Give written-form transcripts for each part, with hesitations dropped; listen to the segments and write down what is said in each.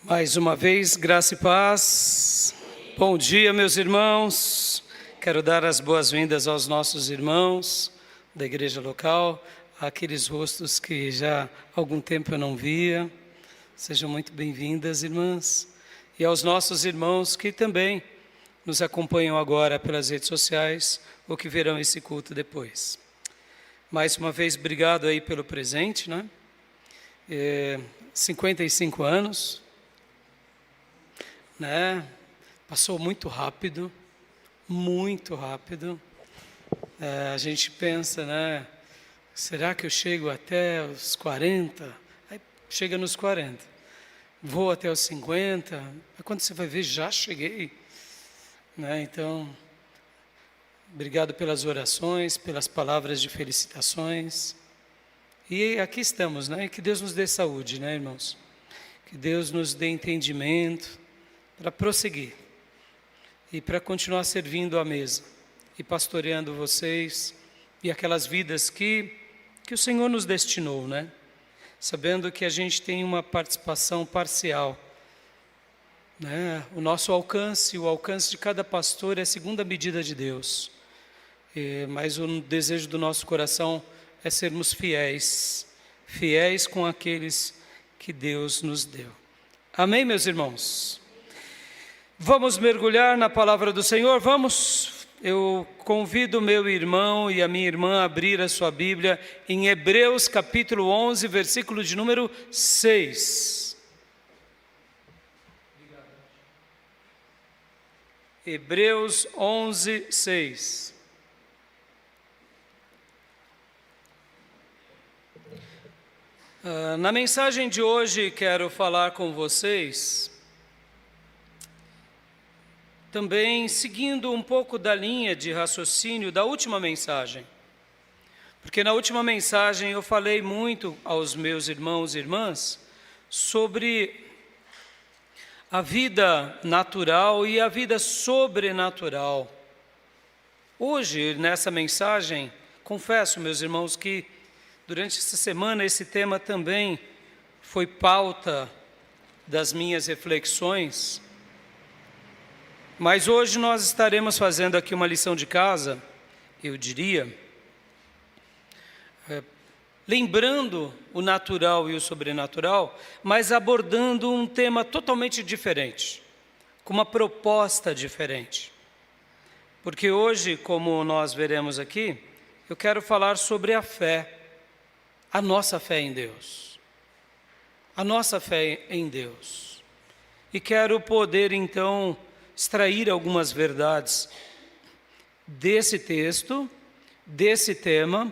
Mais uma vez, graça e paz. Bom dia, meus irmãos. Quero dar as boas-vindas aos nossos irmãos da igreja local, aqueles rostos que já há algum tempo eu não via. Sejam muito bem-vindas, irmãs. E aos nossos irmãos que também nos acompanham agora pelas redes sociais ou que verão esse culto depois. Mais uma vez, obrigado aí pelo presente, né? 55 anos. Né? Passou muito rápido, muito rápido. A gente pensa, né? Será que eu chego até os 40? Aí chega nos 40. Vou até os 50. Aí quando você vai ver, já cheguei. Né? Então, obrigado pelas orações, pelas palavras de felicitações. E aqui estamos, né? Que Deus nos dê saúde, né, irmãos? Que Deus nos dê entendimento para prosseguir e para continuar servindo à mesa e pastoreando vocês e aquelas vidas que o Senhor nos destinou, né? Sabendo que a gente tem uma participação parcial, né? O nosso alcance, o alcance de cada pastor é segundo a medida de Deus, mas o desejo do nosso coração é sermos fiéis com aqueles que Deus nos deu. Amém, meus irmãos? Vamos mergulhar na palavra do Senhor? Vamos? Eu convido o meu irmão e a minha irmã a abrir a sua Bíblia em Hebreus capítulo 11, versículo de número 6. Hebreus 11, 6. Na mensagem de hoje quero falar com vocês também seguindo um pouco da linha de raciocínio da última mensagem. Porque na última mensagem eu falei muito aos meus irmãos e irmãs sobre a vida natural e a vida sobrenatural. Hoje, nessa mensagem, confesso, meus irmãos, que durante essa semana esse tema também foi pauta das minhas reflexões. Mas hoje nós estaremos fazendo aqui uma lição de casa, eu diria, lembrando o natural e o sobrenatural, mas abordando um tema totalmente diferente, com uma proposta diferente. Porque hoje, como nós veremos aqui, eu quero falar sobre a fé, a nossa fé em Deus. A nossa fé em Deus. E quero poder, então, extrair algumas verdades desse texto, desse tema,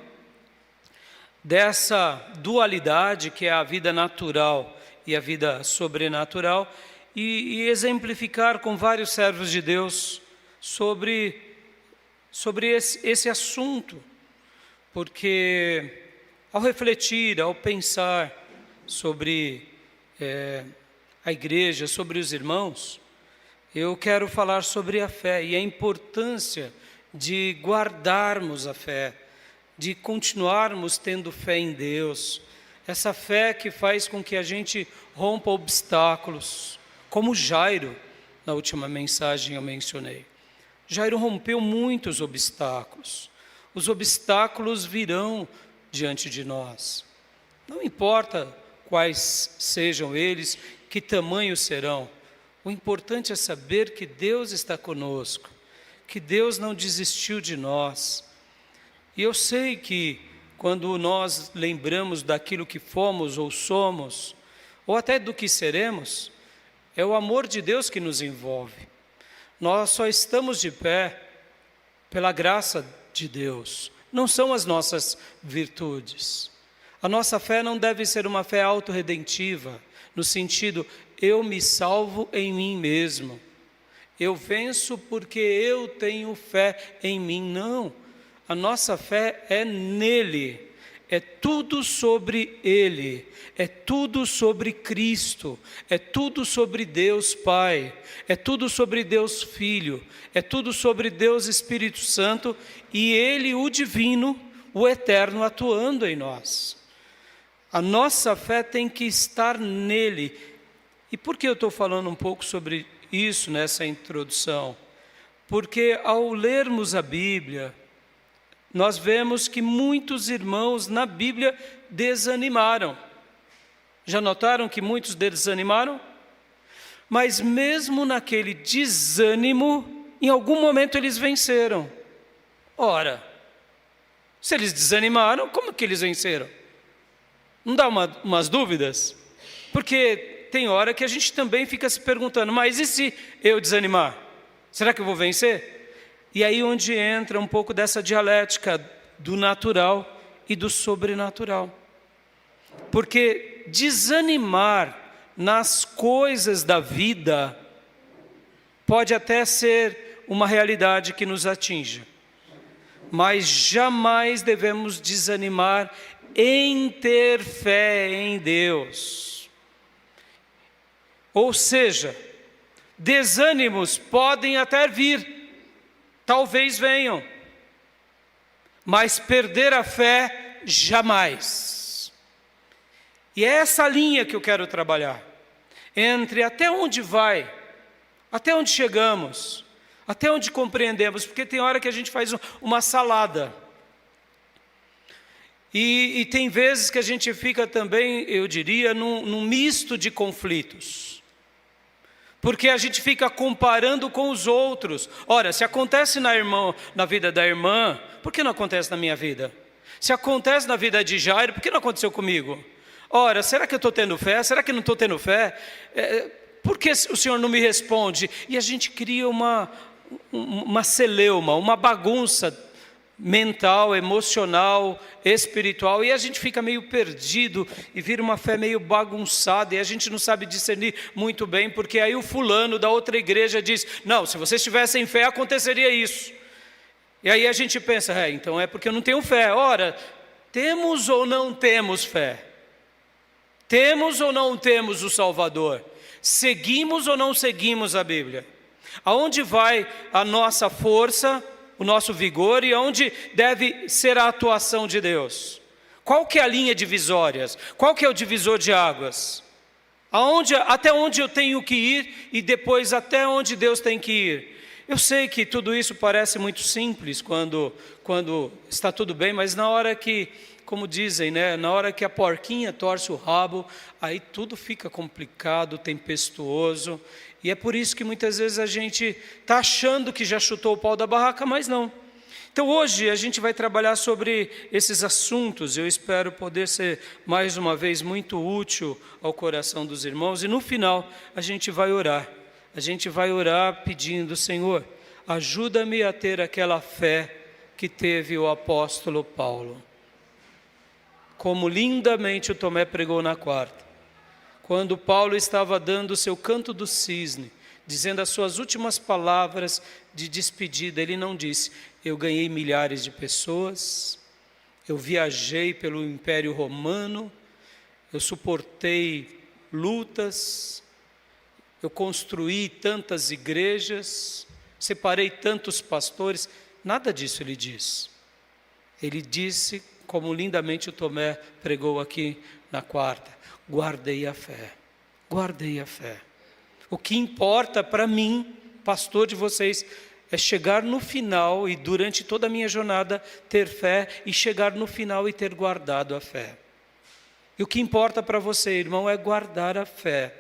dessa dualidade que é a vida natural e a vida sobrenatural, e exemplificar com vários servos de Deus sobre esse assunto, porque ao refletir, ao pensar sobre a igreja, sobre os irmãos, eu quero falar sobre a fé e a importância de guardarmos a fé, de continuarmos tendo fé em Deus, essa fé que faz com que a gente rompa obstáculos, como Jairo, na última mensagem eu mencionei. Jairo rompeu muitos obstáculos, os obstáculos virão diante de nós, não importa quais sejam eles, que tamanho serão. O importante é saber que Deus está conosco, que Deus não desistiu de nós. E eu sei que quando nós lembramos daquilo que fomos ou somos, ou até do que seremos, é o amor de Deus que nos envolve. Nós só estamos de pé pela graça de Deus, não são as nossas virtudes. A nossa fé não deve ser uma fé autorredentiva, no sentido, eu me salvo em mim mesmo, eu venço porque eu tenho fé em mim. Não, a nossa fé é nele, é tudo sobre ele, é tudo sobre Cristo, é tudo sobre Deus Pai, é tudo sobre Deus Filho, é tudo sobre Deus Espírito Santo e ele, o divino, o eterno, atuando em nós. A nossa fé tem que estar nele. E por que eu estou falando um pouco sobre isso nessa introdução? Porque ao lermos a Bíblia, nós vemos que muitos irmãos na Bíblia desanimaram. Já notaram que muitos desanimaram? Mas mesmo naquele desânimo, em algum momento eles venceram. Ora, se eles desanimaram, como que eles venceram? Não dá umas dúvidas? Porque tem hora que a gente também fica se perguntando, mas e se eu desanimar? Será que eu vou vencer? E aí onde entra um pouco dessa dialética do natural e do sobrenatural. Porque desanimar nas coisas da vida pode até ser uma realidade que nos atinja, mas jamais devemos desanimar em ter fé em Deus. Ou seja, desânimos podem até vir, talvez venham, mas perder a fé jamais. E é essa linha que eu quero trabalhar, entre até onde vai, até onde chegamos, até onde compreendemos, porque tem hora que a gente faz uma salada, e tem vezes que a gente fica também, eu diria, num misto de conflitos, porque a gente fica comparando com os outros. Ora, se acontece na vida da irmã, por que não acontece na minha vida? Se acontece na vida de Jairo, por que não aconteceu comigo? Ora, será que eu estou tendo fé? Será que não estou tendo fé? Por que o Senhor não me responde? E a gente cria uma celeuma, uma bagunça mental, emocional, espiritual, e a gente fica meio perdido e vira uma fé meio bagunçada, e a gente não sabe discernir muito bem, porque aí o fulano da outra igreja diz, não, se vocês tivessem fé aconteceria isso. E aí a gente pensa, então é porque eu não tenho fé. Ora, temos ou não temos fé? Temos ou não temos o Salvador? Seguimos ou não seguimos a Bíblia? Aonde vai a nossa força, o nosso vigor, e aonde deve ser a atuação de Deus? Qual que é a linha divisória? Qual que é o divisor de águas? Até onde eu tenho que ir e depois até onde Deus tem que ir? Eu sei que tudo isso parece muito simples quando está tudo bem, mas na hora que, como dizem, na hora que a porquinha torce o rabo, aí tudo fica complicado, tempestuoso, e é por isso que muitas vezes a gente está achando que já chutou o pau da barraca, mas não. Então hoje a gente vai trabalhar sobre esses assuntos, eu espero poder ser mais uma vez muito útil ao coração dos irmãos, e no final a gente vai orar. A gente vai orar pedindo, Senhor, ajuda-me a ter aquela fé que teve o apóstolo Paulo. Como lindamente o Tomé pregou na quarta. Quando Paulo estava dando o seu canto do cisne, dizendo as suas últimas palavras de despedida, ele não disse, eu ganhei milhares de pessoas, eu viajei pelo Império Romano, eu suportei lutas, eu construí tantas igrejas, separei tantos pastores, nada disso ele diz. Ele disse, como lindamente o Tomé pregou aqui na quarta, guardei a fé, guardei a fé. O que importa para mim, pastor de vocês, é chegar no final e durante toda a minha jornada ter fé e chegar no final e ter guardado a fé. E o que importa para você, irmão, é guardar a fé.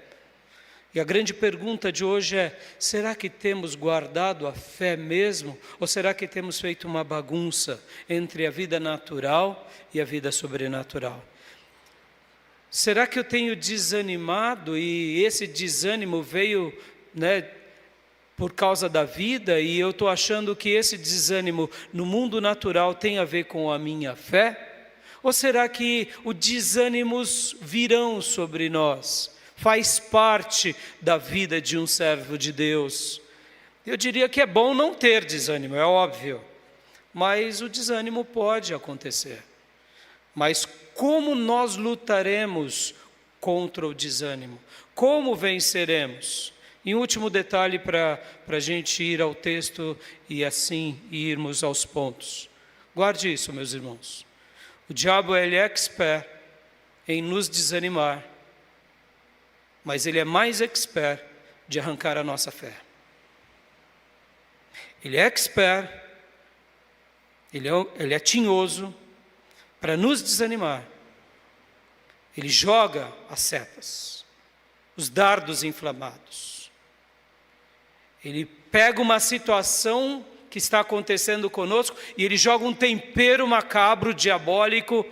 E a grande pergunta de hoje é, será que temos guardado a fé mesmo? Ou será que temos feito uma bagunça entre a vida natural e a vida sobrenatural? Será que eu tenho desanimado e esse desânimo veio, por causa da vida e eu estou achando que esse desânimo no mundo natural tem a ver com a minha fé? Ou será que os desânimos virão sobre nós? Faz parte da vida de um servo de Deus. Eu diria que é bom não ter desânimo, é óbvio, mas o desânimo pode acontecer. Mas como nós lutaremos contra o desânimo? Como venceremos? E um último detalhe para a gente ir ao texto e assim irmos aos pontos. Guarde isso, meus irmãos. O diabo ele é expert em nos desanimar. mas ele é mais expert de arrancar a nossa fé. Ele é expert, ele é tinhoso para nos desanimar. Ele joga as setas, os dardos inflamados. Ele pega uma situação que está acontecendo conosco e ele joga um tempero macabro, diabólico,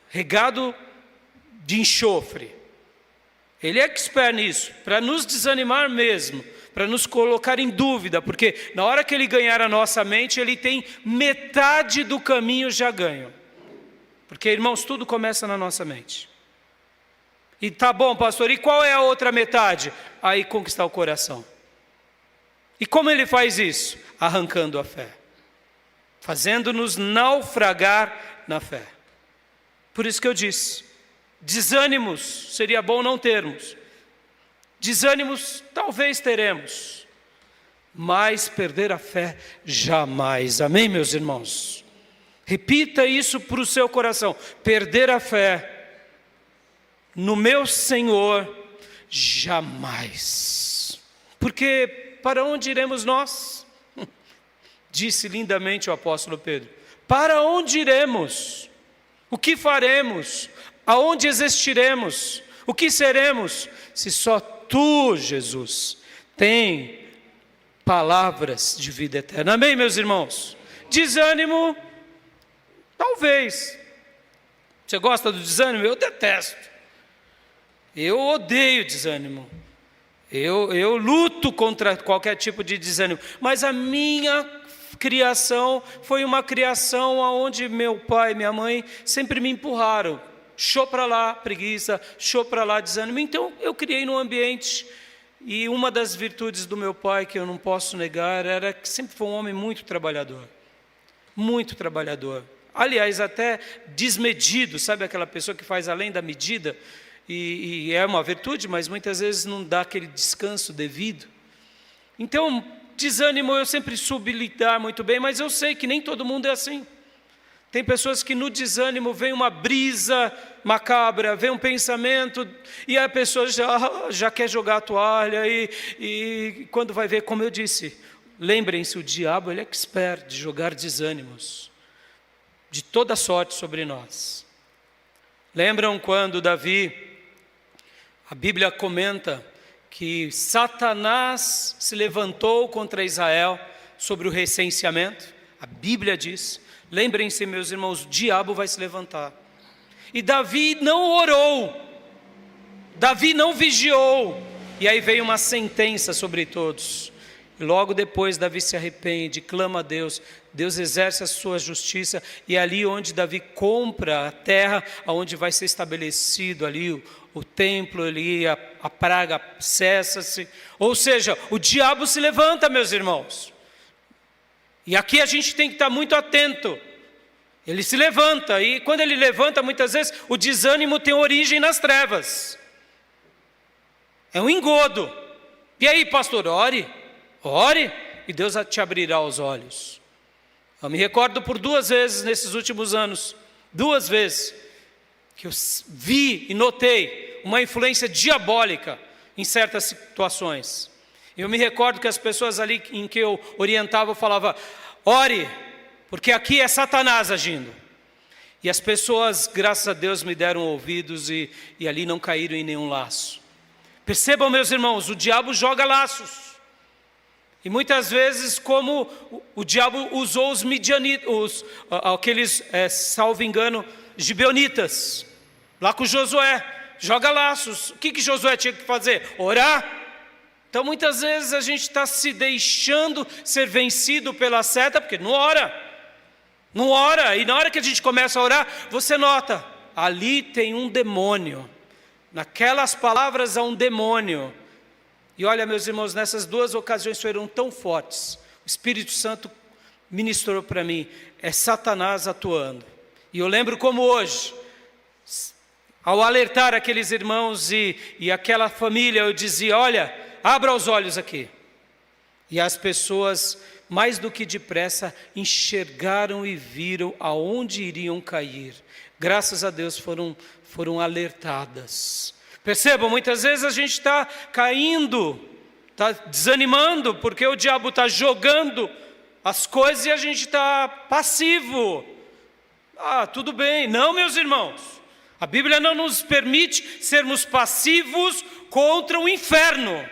regado de enxofre. Ele é expert nisso, para nos desanimar mesmo, para nos colocar em dúvida, porque na hora que ele ganhar a nossa mente, ele tem metade do caminho já ganho. Porque, irmãos, tudo começa na nossa mente. E tá bom, pastor, e qual é a outra metade? Aí conquistar o coração. E como ele faz isso? Arrancando a fé, fazendo-nos naufragar na fé. Por isso que eu disse, desânimos seria bom não termos. Desânimos talvez teremos, mas perder a fé jamais. Amém, meus irmãos? Repita isso para o seu coração. Perder a fé no meu Senhor, jamais. Porque para onde iremos nós? Disse lindamente o apóstolo Pedro. Para onde iremos? O que faremos? Aonde existiremos? O que seremos? Se só tu, Jesus, tem palavras de vida eterna. Amém, meus irmãos? Desânimo, talvez. Você gosta do desânimo? Eu detesto. Eu odeio desânimo. Eu luto contra qualquer tipo de desânimo. Mas a minha criação foi uma criação onde meu pai e minha mãe sempre me empurraram. Show para lá, preguiça, show para lá, desânimo. Então eu criei num ambiente, e uma das virtudes do meu pai, que eu não posso negar, era que sempre foi um homem muito trabalhador. Muito trabalhador. Aliás, até desmedido, sabe aquela pessoa que faz além da medida? E é uma virtude, mas muitas vezes não dá aquele descanso devido. Então, desânimo eu sempre soube lidar muito bem, mas eu sei que nem todo mundo é assim. Tem pessoas que no desânimo vem uma brisa macabra, vem um pensamento, e a pessoa já quer jogar a toalha, e quando vai ver, como eu disse, lembrem-se, o diabo ele é expert de jogar desânimos, de toda sorte sobre nós. Lembram quando Davi, a Bíblia comenta que Satanás se levantou contra Israel sobre o recenseamento? A Bíblia diz, lembrem-se, meus irmãos, o diabo vai se levantar. E Davi não orou, Davi não vigiou, e aí veio uma sentença sobre todos. E logo depois Davi se arrepende, clama a Deus, Deus exerce a sua justiça, e ali onde Davi compra a terra, onde vai ser estabelecido ali o templo, ali a praga cessa-se. Ou seja, o diabo se levanta, meus irmãos. E aqui a gente tem que estar muito atento. Ele se levanta, e quando ele levanta, muitas vezes, o desânimo tem origem nas trevas. É um engodo. E aí, pastor, ore, e Deus te abrirá os olhos. Eu me recordo por 2 vezes nesses últimos anos, 2 vezes, que eu vi e notei uma influência diabólica em certas situações. Eu me recordo que as pessoas ali em que eu orientava, eu falava, ore, porque aqui é Satanás agindo. E as pessoas, graças a Deus, me deram ouvidos e ali não caíram em nenhum laço. Percebam, meus irmãos, o diabo joga laços. E muitas vezes, como o diabo usou os midianitas, aqueles, salvo engano, gibeonitas, lá com Josué, joga laços. O que Josué tinha que fazer? Orar. Então muitas vezes a gente está se deixando ser vencido pela seta, porque não ora, e na hora que a gente começa a orar, você nota, ali tem um demônio, naquelas palavras há um demônio. E olha, meus irmãos, nessas 2 ocasiões foram tão fortes, o Espírito Santo ministrou para mim, é Satanás atuando. E eu lembro como hoje, ao alertar aqueles irmãos e aquela família, eu dizia, olha, abra os olhos aqui. E as pessoas, mais do que depressa, enxergaram e viram aonde iriam cair. Graças a Deus foram alertadas. Percebam, muitas vezes a gente está caindo, está desanimando, porque o diabo está jogando as coisas e a gente está passivo. Tudo bem. Não, meus irmãos, a Bíblia não nos permite sermos passivos contra o inferno.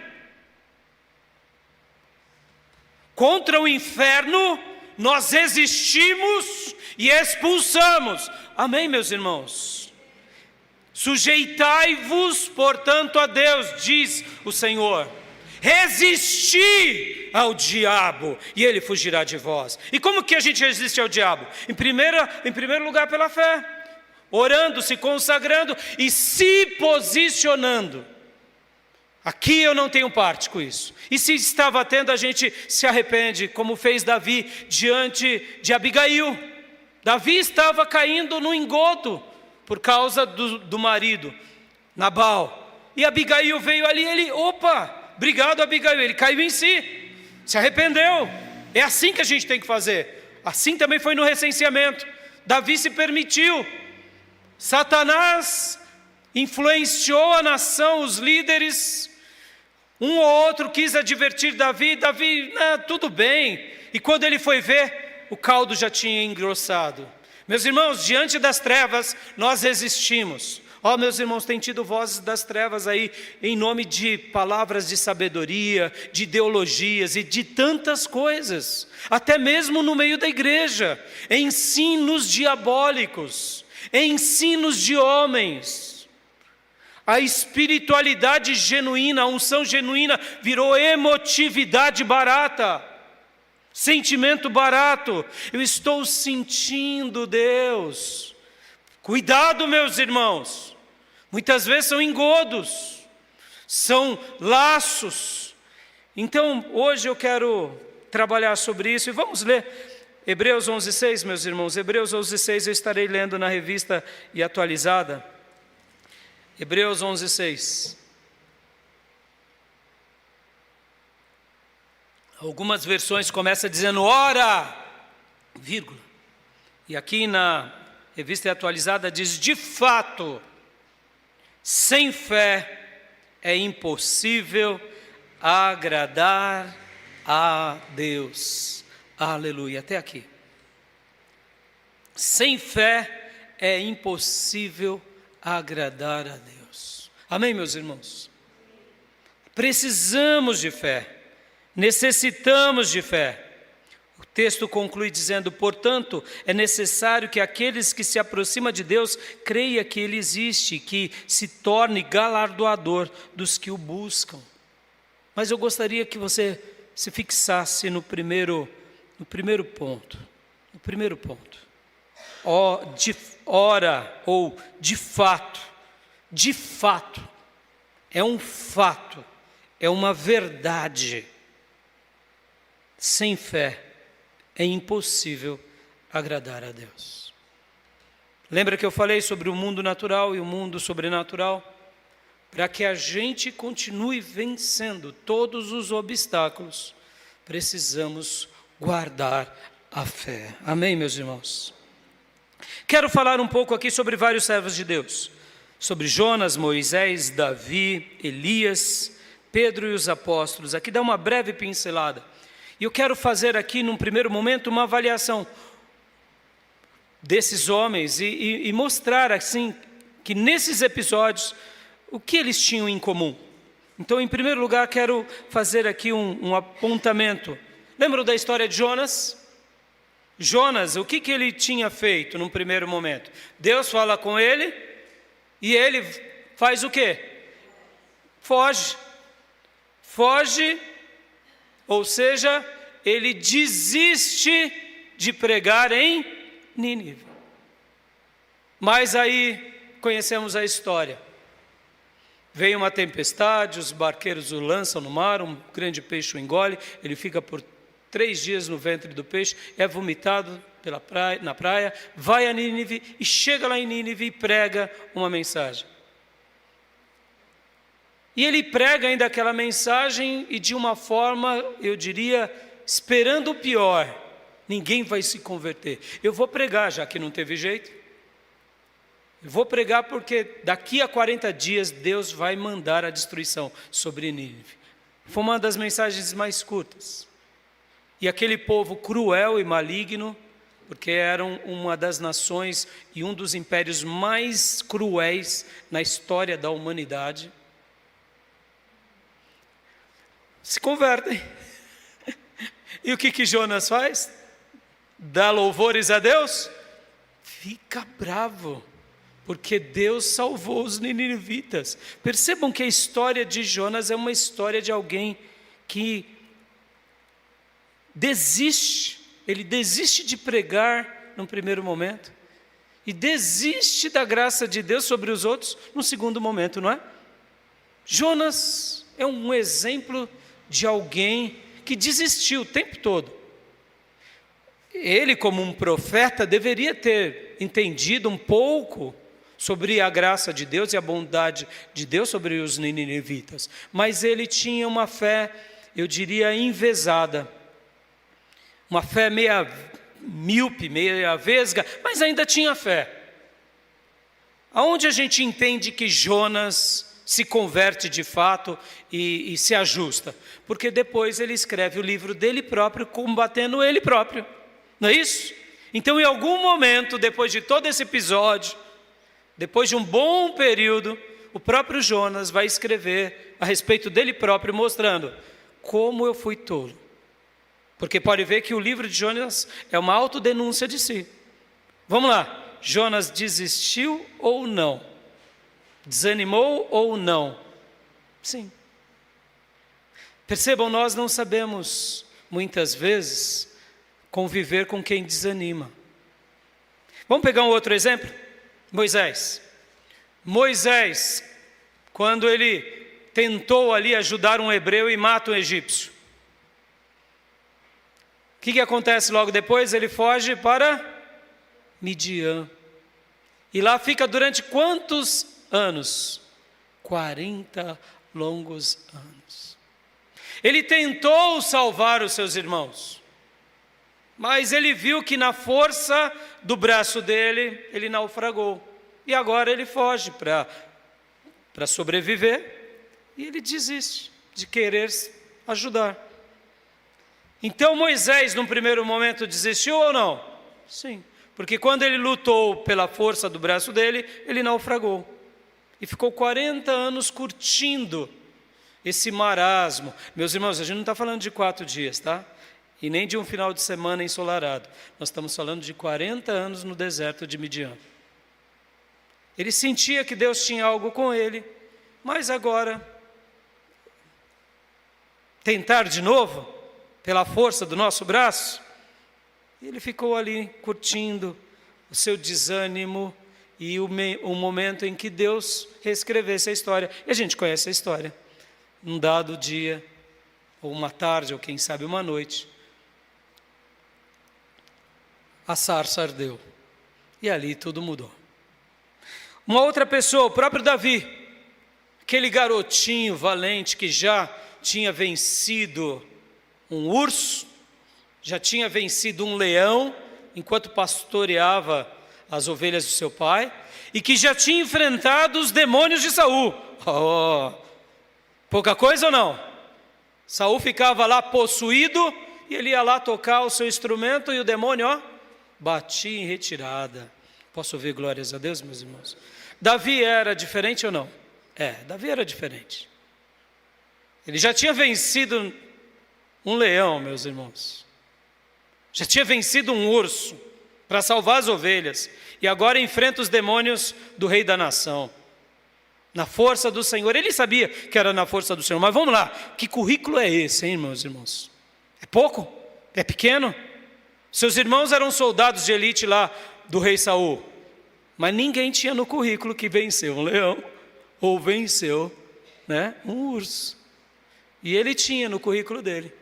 Contra o inferno, nós resistimos e expulsamos. Amém, meus irmãos? Sujeitai-vos, portanto, a Deus, diz o Senhor. Resisti ao diabo e ele fugirá de vós. E como que a gente resiste ao diabo? Em primeiro lugar, pela fé. Orando, se consagrando e se posicionando. Aqui eu não tenho parte com isso. E se estava tendo, a gente se arrepende, como fez Davi diante de Abigail. Davi estava caindo no engodo por causa do marido, Nabal. E Abigail veio ali, obrigado, Abigail. Ele caiu em si, se arrependeu. É assim que a gente tem que fazer. Assim também foi no recenseamento. Davi se permitiu. Satanás influenciou a nação, os líderes. Um ou outro quis advertir Davi, tudo bem. E quando ele foi ver, o caldo já tinha engrossado. Meus irmãos, diante das trevas, nós resistimos. Meus irmãos, tem tido vozes das trevas aí, em nome de palavras de sabedoria, de ideologias e de tantas coisas. Até mesmo no meio da igreja. Ensinos diabólicos, ensinos de homens. A espiritualidade genuína, a unção genuína virou emotividade barata, sentimento barato. Eu estou sentindo Deus. Cuidado, meus irmãos. Muitas vezes são engodos, são laços. Então, hoje eu quero trabalhar sobre isso e vamos ler Hebreus 11:6, meus irmãos. Hebreus 11:6 eu estarei lendo na revista e atualizada. Hebreus 11:6. Algumas versões começam dizendo ora, vírgula. E aqui na revista atualizada diz: de fato, sem fé é impossível agradar a Deus. Aleluia, até aqui. Sem fé é impossível agradar a Deus. Amém, meus irmãos? Precisamos de fé, necessitamos de fé. O texto conclui dizendo: portanto, é necessário que aqueles que se aproximam de Deus creia que Ele existe, que se torne galardoador dos que o buscam. Mas eu gostaria que você se fixasse no primeiro ponto. No primeiro ponto. Ora, ou de fato, é um fato, é uma verdade. Sem fé é impossível agradar a Deus. Lembra que eu falei sobre o mundo natural e o mundo sobrenatural? Para que a gente continue vencendo todos os obstáculos, precisamos guardar a fé. Amém, meus irmãos? Quero falar um pouco aqui sobre vários servos de Deus. Sobre Jonas, Moisés, Davi, Elias, Pedro e os apóstolos. Aqui dá uma breve pincelada. E eu quero fazer aqui, num primeiro momento, uma avaliação desses homens e mostrar, assim, que nesses episódios, o que eles tinham em comum. Então, em primeiro lugar, quero fazer aqui um apontamento. Lembram da história de Jonas? Jonas, o que ele tinha feito num primeiro momento? Deus fala com ele e ele faz o quê? Foge. Foge, ou seja, ele desiste de pregar em Nínive. Mas aí conhecemos a história. Vem uma tempestade, os barqueiros o lançam no mar, um grande peixe o engole, ele fica por 3 dias no ventre do peixe, é vomitado na praia, vai a Nínive e chega lá em Nínive e prega uma mensagem. E ele prega ainda aquela mensagem e de uma forma, eu diria, esperando o pior. Ninguém vai se converter. Eu vou pregar, já que não teve jeito. Eu vou pregar porque daqui a 40 dias Deus vai mandar a destruição sobre Nínive. Foi uma das mensagens mais curtas. E aquele povo cruel e maligno, porque eram uma das nações e um dos impérios mais cruéis na história da humanidade, se convertem. E o que Jonas faz? Dá louvores a Deus? Fica bravo, porque Deus salvou os ninivitas. Percebam que a história de Jonas é uma história de alguém que desiste. Ele desiste de pregar num primeiro momento e desiste da graça de Deus sobre os outros num segundo momento, não é? Jonas é um exemplo de alguém que desistiu o tempo todo. Ele, como um profeta, deveria ter entendido um pouco sobre a graça de Deus e a bondade de Deus sobre os ninivitas, mas ele tinha uma fé, eu diria, envesada, uma fé meia míope, meia vesga, mas ainda tinha fé. Aonde a gente entende que Jonas se converte de fato e se ajusta? Porque depois ele escreve o livro dele próprio, combatendo ele próprio, não é isso? Então, em algum momento, depois de todo esse episódio, depois de um bom período, o próprio Jonas vai escrever a respeito dele próprio, mostrando como eu fui tolo. Porque pode ver que o livro de Jonas é uma autodenúncia de si. Vamos lá, Jonas desistiu ou não? Desanimou ou não? Sim. Percebam, nós não sabemos, muitas vezes, conviver com quem desanima. Vamos pegar um outro exemplo? Moisés. Moisés, quando ele tentou ali ajudar um hebreu e mata um egípcio. O que acontece logo depois? Ele foge para Midian. E lá fica durante quantos anos? 40 longos anos. Ele tentou salvar os seus irmãos, mas ele viu que na força do braço dele, ele naufragou. E agora ele foge para sobreviver, e ele desiste de querer ajudar. Então Moisés, num primeiro momento, desistiu ou não? Sim, porque quando ele lutou pela força do braço dele, ele naufragou. E ficou 40 anos curtindo esse marasmo. Meus irmãos, a gente não está falando de 4 dias, tá? E nem de um final de semana ensolarado. Nós estamos falando de 40 anos no deserto de Midian. Ele sentia que Deus tinha algo com ele, mas agora, tentar de novo, pela força do nosso braço, ele ficou ali curtindo o seu desânimo e o momento em que Deus reescrevesse a história. E a gente conhece a história. Um dado dia, ou uma tarde, ou quem sabe uma noite, a sarça ardeu. E ali tudo mudou. Uma outra pessoa, o próprio Davi, aquele garotinho valente que já tinha vencido um urso, já tinha vencido um leão, enquanto pastoreava as ovelhas do seu pai, e que já tinha enfrentado os demônios de Saul. Oh, pouca coisa ou não? Saul ficava lá possuído, e ele ia lá tocar o seu instrumento, e o demônio, batia em retirada. Posso ouvir glórias a Deus, meus irmãos? Davi era diferente ou não? Davi era diferente. Ele já tinha vencido um leão, meus irmãos. Já tinha vencido um urso para salvar as ovelhas. E agora enfrenta os demônios do rei da nação. Na força do Senhor. Ele sabia que era na força do Senhor. Mas vamos lá. Que currículo é esse, hein, meus irmãos? É pouco? É pequeno? Seus irmãos eram soldados de elite lá do rei Saul. Mas ninguém tinha no currículo que venceu um leão ou venceu, um urso. E ele tinha no currículo dele.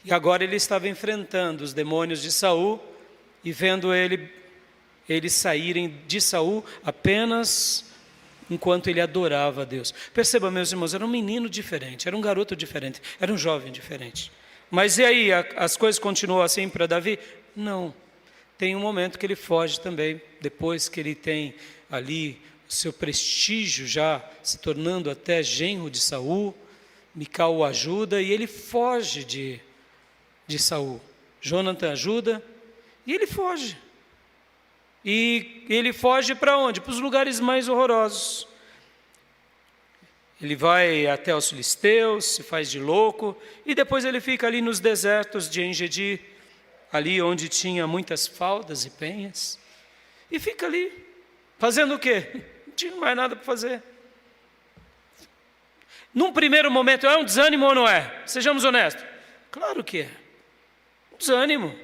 E agora ele estava enfrentando os demônios de Saul e vendo eles saírem de Saul apenas enquanto ele adorava a Deus. Perceba, meus irmãos, era um menino diferente, era um garoto diferente, era um jovem diferente. Mas e aí, as coisas continuam assim para Davi? Não. Tem um momento que ele foge também depois que ele tem ali o seu prestígio já se tornando até genro de Saul, Mical o ajuda e ele foge de Saul. Jonathan ajuda e ele foge. E ele foge para onde? Para os lugares mais horrorosos. Ele vai até os filisteus, se faz de louco, e depois ele fica ali nos desertos de En-Gedi, ali onde tinha muitas faldas e penhas, e fica ali, fazendo o quê? Não tinha mais nada para fazer. Num primeiro momento, é um desânimo ou não é? Sejamos honestos. Claro que é. Um desânimo.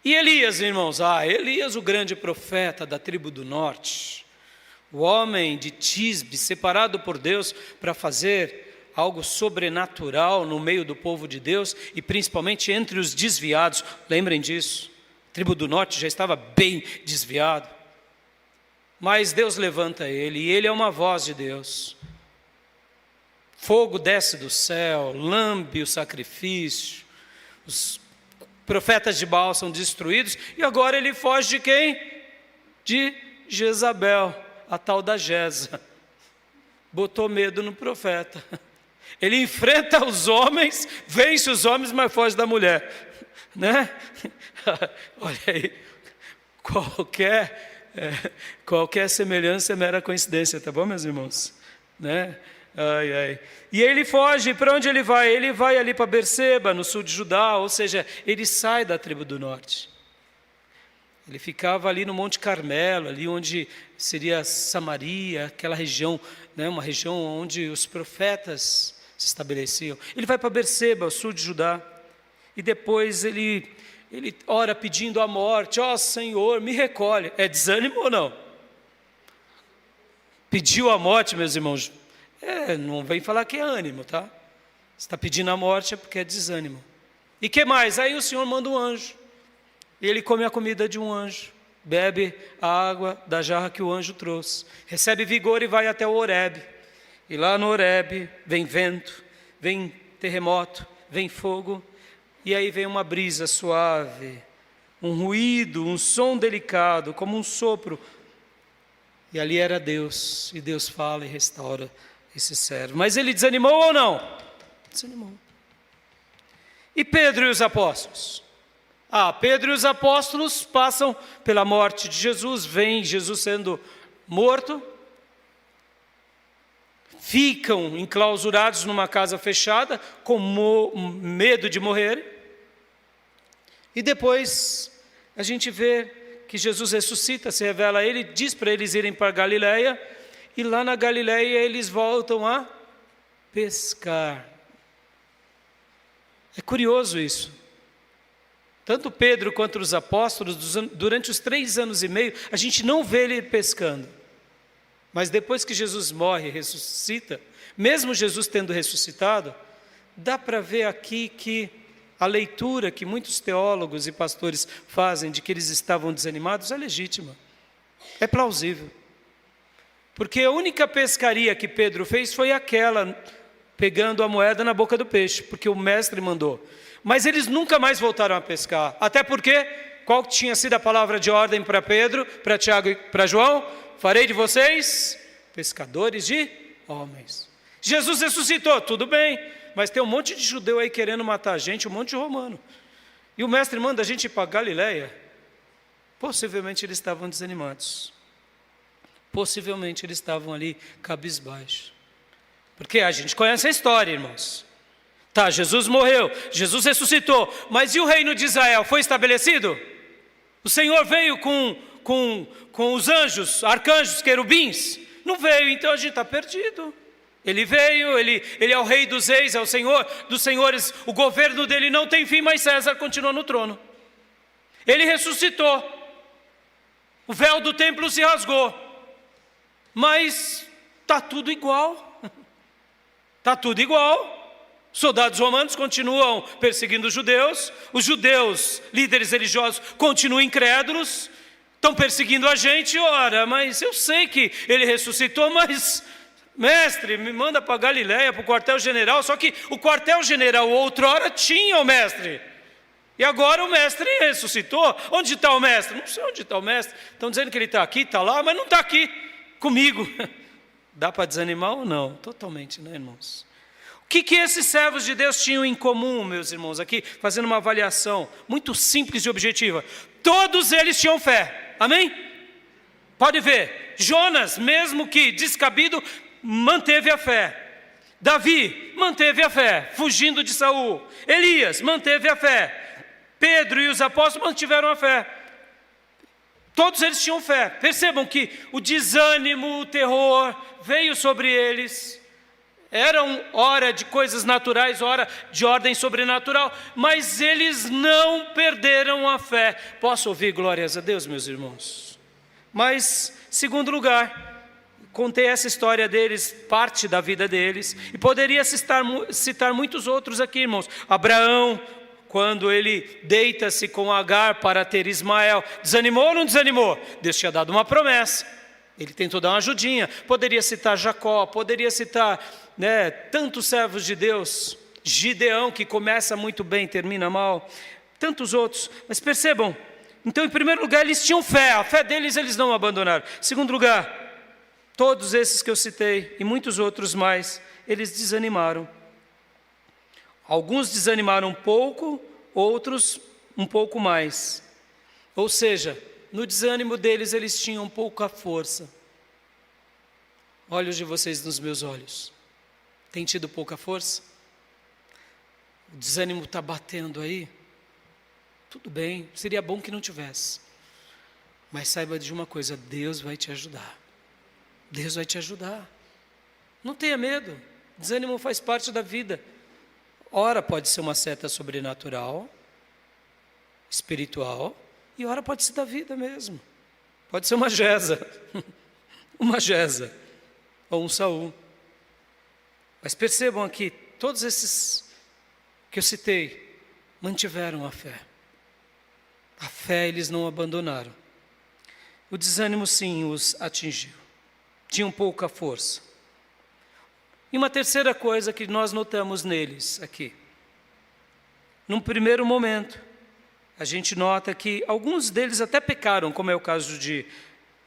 E Elias, irmãos? Elias, o grande profeta da tribo do norte, o homem de Tisbe, separado por Deus para fazer algo sobrenatural no meio do povo de Deus e principalmente entre os desviados. Lembrem disso, a tribo do norte já estava bem desviado, mas Deus levanta ele e ele é uma voz de Deus. Fogo desce do céu, lambe o sacrifício, os profetas de Baal são destruídos e agora ele foge de quem? De Jezabel, a tal da Jeza. Botou medo no profeta. Ele enfrenta os homens, vence os homens, mas foge da mulher, né? Olha aí, qualquer semelhança é mera coincidência, tá bom, meus irmãos? Né? E ele foge, para onde ele vai? Ele vai ali para Berseba, no sul de Judá, ou seja, ele sai da tribo do norte. Ele ficava ali no Monte Carmelo, ali onde seria Samaria, aquela região, né, uma região onde os profetas se estabeleciam. Ele vai para Berseba, o sul de Judá, e depois ele ora pedindo a morte. Ó Senhor, me recolhe. É desânimo ou não? Pediu a morte, meus irmãos. Não vem falar que é ânimo, tá? Se está pedindo a morte é porque é desânimo. E que mais? Aí o Senhor manda um anjo. E ele come a comida de um anjo, bebe a água da jarra que o anjo trouxe, recebe vigor e vai até o Horebe. E lá no Horebe vem vento, vem terremoto, vem fogo, e aí vem uma brisa suave, um ruído, um som delicado, como um sopro. E ali era Deus, e Deus fala e restaura esse servo. Mas ele desanimou ou não? Desanimou. E Pedro e os apóstolos? Pedro e os apóstolos passam pela morte de Jesus, vem Jesus sendo morto, ficam enclausurados numa casa fechada, com medo de morrer, e depois a gente vê que Jesus ressuscita, se revela a ele, diz para eles irem para Galileia, e lá na Galileia eles voltam a pescar. É curioso isso. Tanto Pedro quanto os apóstolos, durante os 3 anos e meio, a gente não vê ele pescando. Mas depois que Jesus morre e ressuscita, mesmo Jesus tendo ressuscitado, dá para ver aqui que a leitura que muitos teólogos e pastores fazem de que eles estavam desanimados é legítima, é plausível. Porque a única pescaria que Pedro fez foi aquela, pegando a moeda na boca do peixe, porque o mestre mandou. Mas eles nunca mais voltaram a pescar, até porque, qual tinha sido a palavra de ordem para Pedro, para Tiago e para João? Farei de vocês pescadores de homens. Jesus ressuscitou, tudo bem, mas tem um monte de judeu aí querendo matar a gente, um monte de romano. E o mestre manda a gente ir para Galileia. Possivelmente eles estavam desanimados. Possivelmente eles estavam ali cabisbaixos. Porque a gente conhece a história, irmãos. Tá, Jesus morreu, Jesus ressuscitou, mas e o reino de Israel? Foi estabelecido? O Senhor veio com os anjos, arcanjos, querubins? Não veio, então a gente está perdido. Ele veio, ele é o rei dos reis, é o Senhor dos senhores, o governo dele não tem fim, mas César continua no trono. Ele ressuscitou, o véu do templo se rasgou, mas está tudo igual, está tudo igual. Soldados romanos continuam perseguindo os judeus, líderes religiosos, continuam incrédulos, estão perseguindo a gente. Ora, mas eu sei que ele ressuscitou, mas, mestre, me manda para Galileia, para o quartel-general. Só que o quartel-general outrora tinha o mestre. E agora o mestre ressuscitou. Onde está o mestre? Não sei onde está o mestre. Estão dizendo que ele está aqui, está lá, mas não está aqui comigo. Dá para desanimar ou não? Totalmente, né, irmãos? O que esses servos de Deus tinham em comum, meus irmãos? Aqui, fazendo uma avaliação muito simples e objetiva. Todos eles tinham fé. Amém? Pode ver. Jonas, mesmo que descabido, manteve a fé. Davi manteve a fé, fugindo de Saul. Elias manteve a fé. Pedro e os apóstolos mantiveram a fé. Todos eles tinham fé. Percebam que o desânimo, o terror veio sobre eles. Era hora de coisas naturais, hora de ordem sobrenatural, mas eles não perderam a fé. Posso ouvir glórias a Deus, meus irmãos? Mas, segundo lugar, contei essa história deles, parte da vida deles, e poderia citar muitos outros aqui, irmãos. Abraão, quando ele deita-se com Agar para ter Ismael, desanimou ou não desanimou? Deus tinha dado uma promessa, ele tentou dar uma ajudinha. Poderia citar Jacó, poderia citar tantos servos de Deus, Gideão, que começa muito bem, termina mal, tantos outros. Mas percebam, então em primeiro lugar eles tinham fé, a fé deles eles não abandonaram. Em segundo lugar, todos esses que eu citei e muitos outros mais, eles desanimaram. Alguns desanimaram um pouco, outros um pouco mais. Ou seja, no desânimo deles eles tinham pouca força. Olhos de vocês nos meus olhos. Tem tido pouca força? O desânimo está batendo aí? Tudo bem, seria bom que não tivesse. Mas saiba de uma coisa, Deus vai te ajudar. Deus vai te ajudar. Não tenha medo, desânimo faz parte da vida. Ora pode ser uma seta sobrenatural, espiritual, e ora pode ser da vida mesmo. Pode ser uma Gesa, uma Gesa, ou um Saul. Mas percebam aqui, todos esses que eu citei, mantiveram a fé. A fé eles não abandonaram. O desânimo sim os atingiu. Tinham pouca força. E uma terceira coisa que nós notamos neles aqui. Num primeiro momento, a gente nota que alguns deles até pecaram, como é o caso de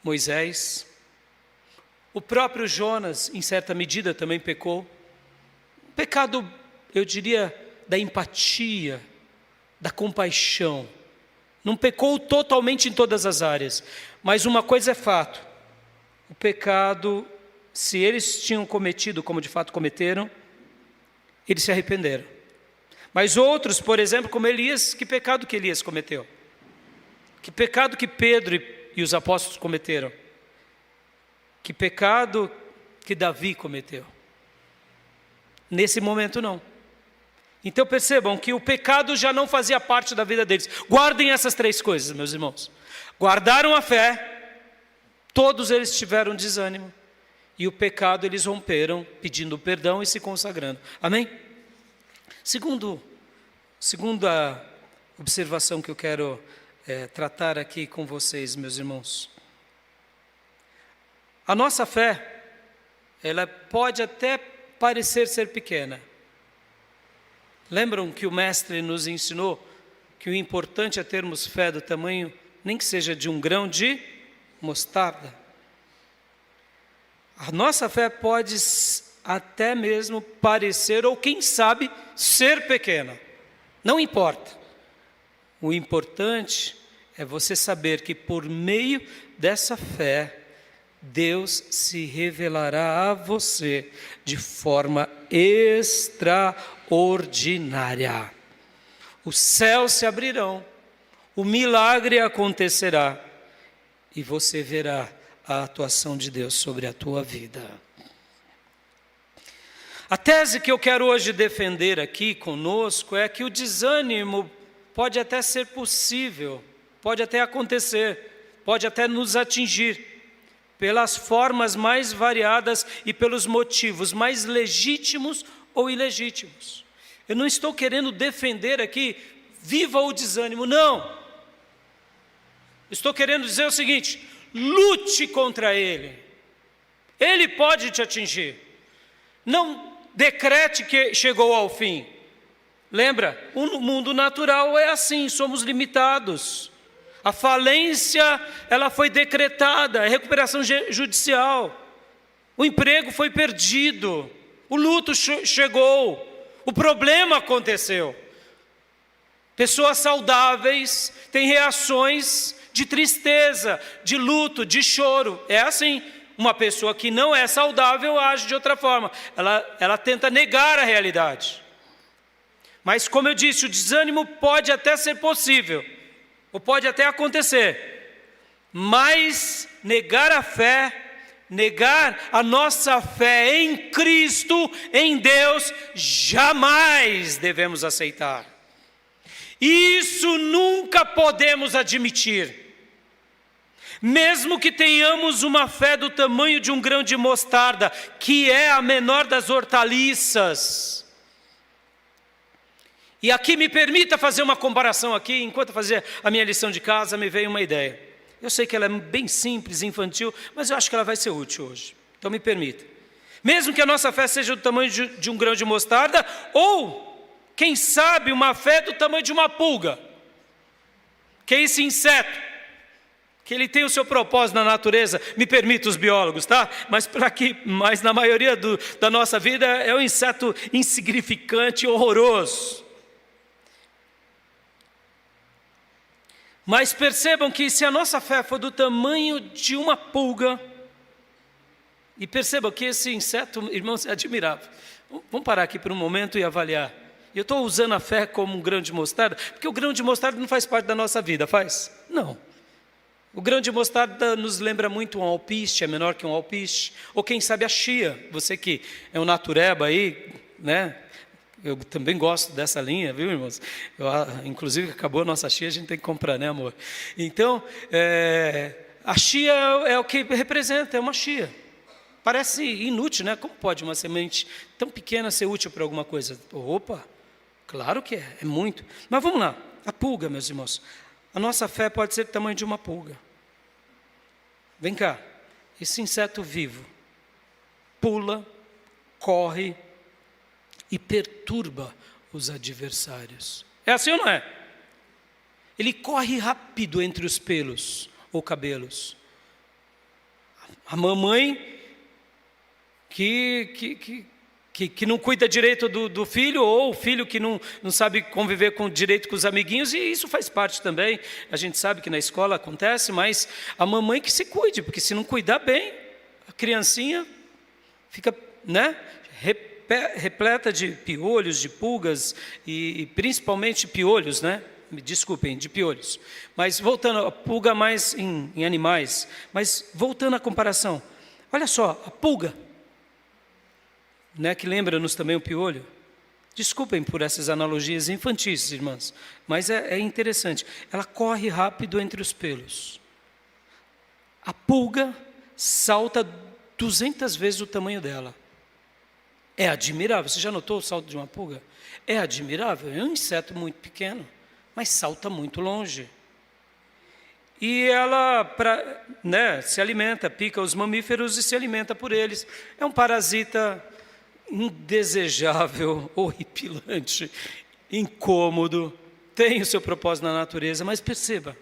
Moisés. O próprio Jonas, em certa medida, também pecou. Pecado, eu diria, da empatia, da compaixão. Não pecou totalmente em todas as áreas. Mas uma coisa é fato. O pecado, se eles tinham cometido, como de fato cometeram, eles se arrependeram. Mas outros, por exemplo, como Elias, que pecado que Elias cometeu? Que pecado que Pedro e os apóstolos cometeram? Que pecado que Davi cometeu? Nesse momento não. Então percebam que o pecado já não fazia parte da vida deles. Guardem essas três coisas, meus irmãos. Guardaram a fé, todos eles tiveram desânimo, e o pecado eles romperam, pedindo perdão e se consagrando. Amém? Segunda observação que eu quero tratar aqui com vocês, meus irmãos. A nossa fé, ela pode até parecer ser pequena. Lembram que o mestre nos ensinou que o importante é termos fé do tamanho, nem que seja de um grão de mostarda? A nossa fé pode até mesmo parecer, ou quem sabe, ser pequena. Não importa. O importante é você saber que por meio dessa fé, Deus se revelará a você de forma extraordinária. Os céus se abrirão, o milagre acontecerá e você verá a atuação de Deus sobre a tua vida. A tese que eu quero hoje defender aqui conosco é que o desânimo pode até ser possível, pode até acontecer, pode até nos atingir, pelas formas mais variadas e pelos motivos mais legítimos ou ilegítimos. Eu não estou querendo defender aqui, viva o desânimo, não. Estou querendo dizer o seguinte, lute contra ele. Ele pode te atingir. Não decrete que chegou ao fim. Lembra? O mundo natural é assim, somos limitados. A falência, ela foi decretada, a recuperação judicial. O emprego foi perdido, o luto chegou, o problema aconteceu. Pessoas saudáveis têm reações de tristeza, de luto, de choro. É assim. Uma pessoa que não é saudável age de outra forma. Ela tenta negar a realidade. Mas, como eu disse, o desânimo pode até ser possível, ou pode até acontecer. Mas negar a fé, negar a nossa fé em Cristo, em Deus, jamais devemos aceitar. Isso nunca podemos admitir. Mesmo que tenhamos uma fé do tamanho de um grão de mostarda, que é a menor das hortaliças. E aqui me permita fazer uma comparação aqui, enquanto eu fazia a minha lição de casa, me veio uma ideia. Eu sei que ela é bem simples, infantil, mas eu acho que ela vai ser útil hoje. Então me permita. Mesmo que a nossa fé seja do tamanho de um grão de mostarda, ou, quem sabe, uma fé do tamanho de uma pulga. Que é esse inseto. Que ele tem o seu propósito na natureza, me permita os biólogos, tá? Mas na maioria da nossa vida é um inseto insignificante e horroroso. Mas percebam que se a nossa fé for do tamanho de uma pulga, e percebam que esse inseto, irmãos, é admirável. Vamos parar aqui por um momento e avaliar. Eu estou usando a fé como um grão de mostarda, porque o grão de mostarda não faz parte da nossa vida, faz? Não. O grão de mostarda nos lembra muito um alpiste, é menor que um alpiste, ou quem sabe a chia, você que é um natureba aí, né? Eu também gosto dessa linha, viu, irmãos? Inclusive, acabou a nossa chia, a gente tem que comprar, né, amor? Então, a chia é o que representa, é uma chia. Parece inútil, né? Como pode uma semente tão pequena ser útil para alguma coisa? Opa, claro que é muito. Mas vamos lá, a pulga, meus irmãos. A nossa fé pode ser do tamanho de uma pulga. Vem cá, esse inseto vivo pula, corre e perturba os adversários. É assim ou não é? Ele corre rápido entre os pelos ou cabelos. A mamãe que não cuida direito do filho, ou o filho que não sabe conviver direito com os amiguinhos, e isso faz parte também. A gente sabe que na escola acontece, mas a mamãe que se cuide, porque se não cuidar bem, a criancinha fica, né, repleta de piolhos, de pulgas, e principalmente piolhos, né? Me desculpem, de piolhos. Mas voltando, a pulga mais em animais, mas voltando à comparação, olha só, a pulga, né, que lembra-nos também o piolho. Desculpem por essas analogias infantis, irmãs, mas é interessante. Ela corre rápido entre os pelos. A pulga salta 200 vezes o tamanho dela. É admirável. Você já notou o salto de uma pulga? É admirável. É um inseto muito pequeno, mas salta muito longe. E ela se alimenta, pica os mamíferos e se alimenta por eles. É um parasita indesejável, horripilante, incômodo, tem o seu propósito na natureza, mas perceba,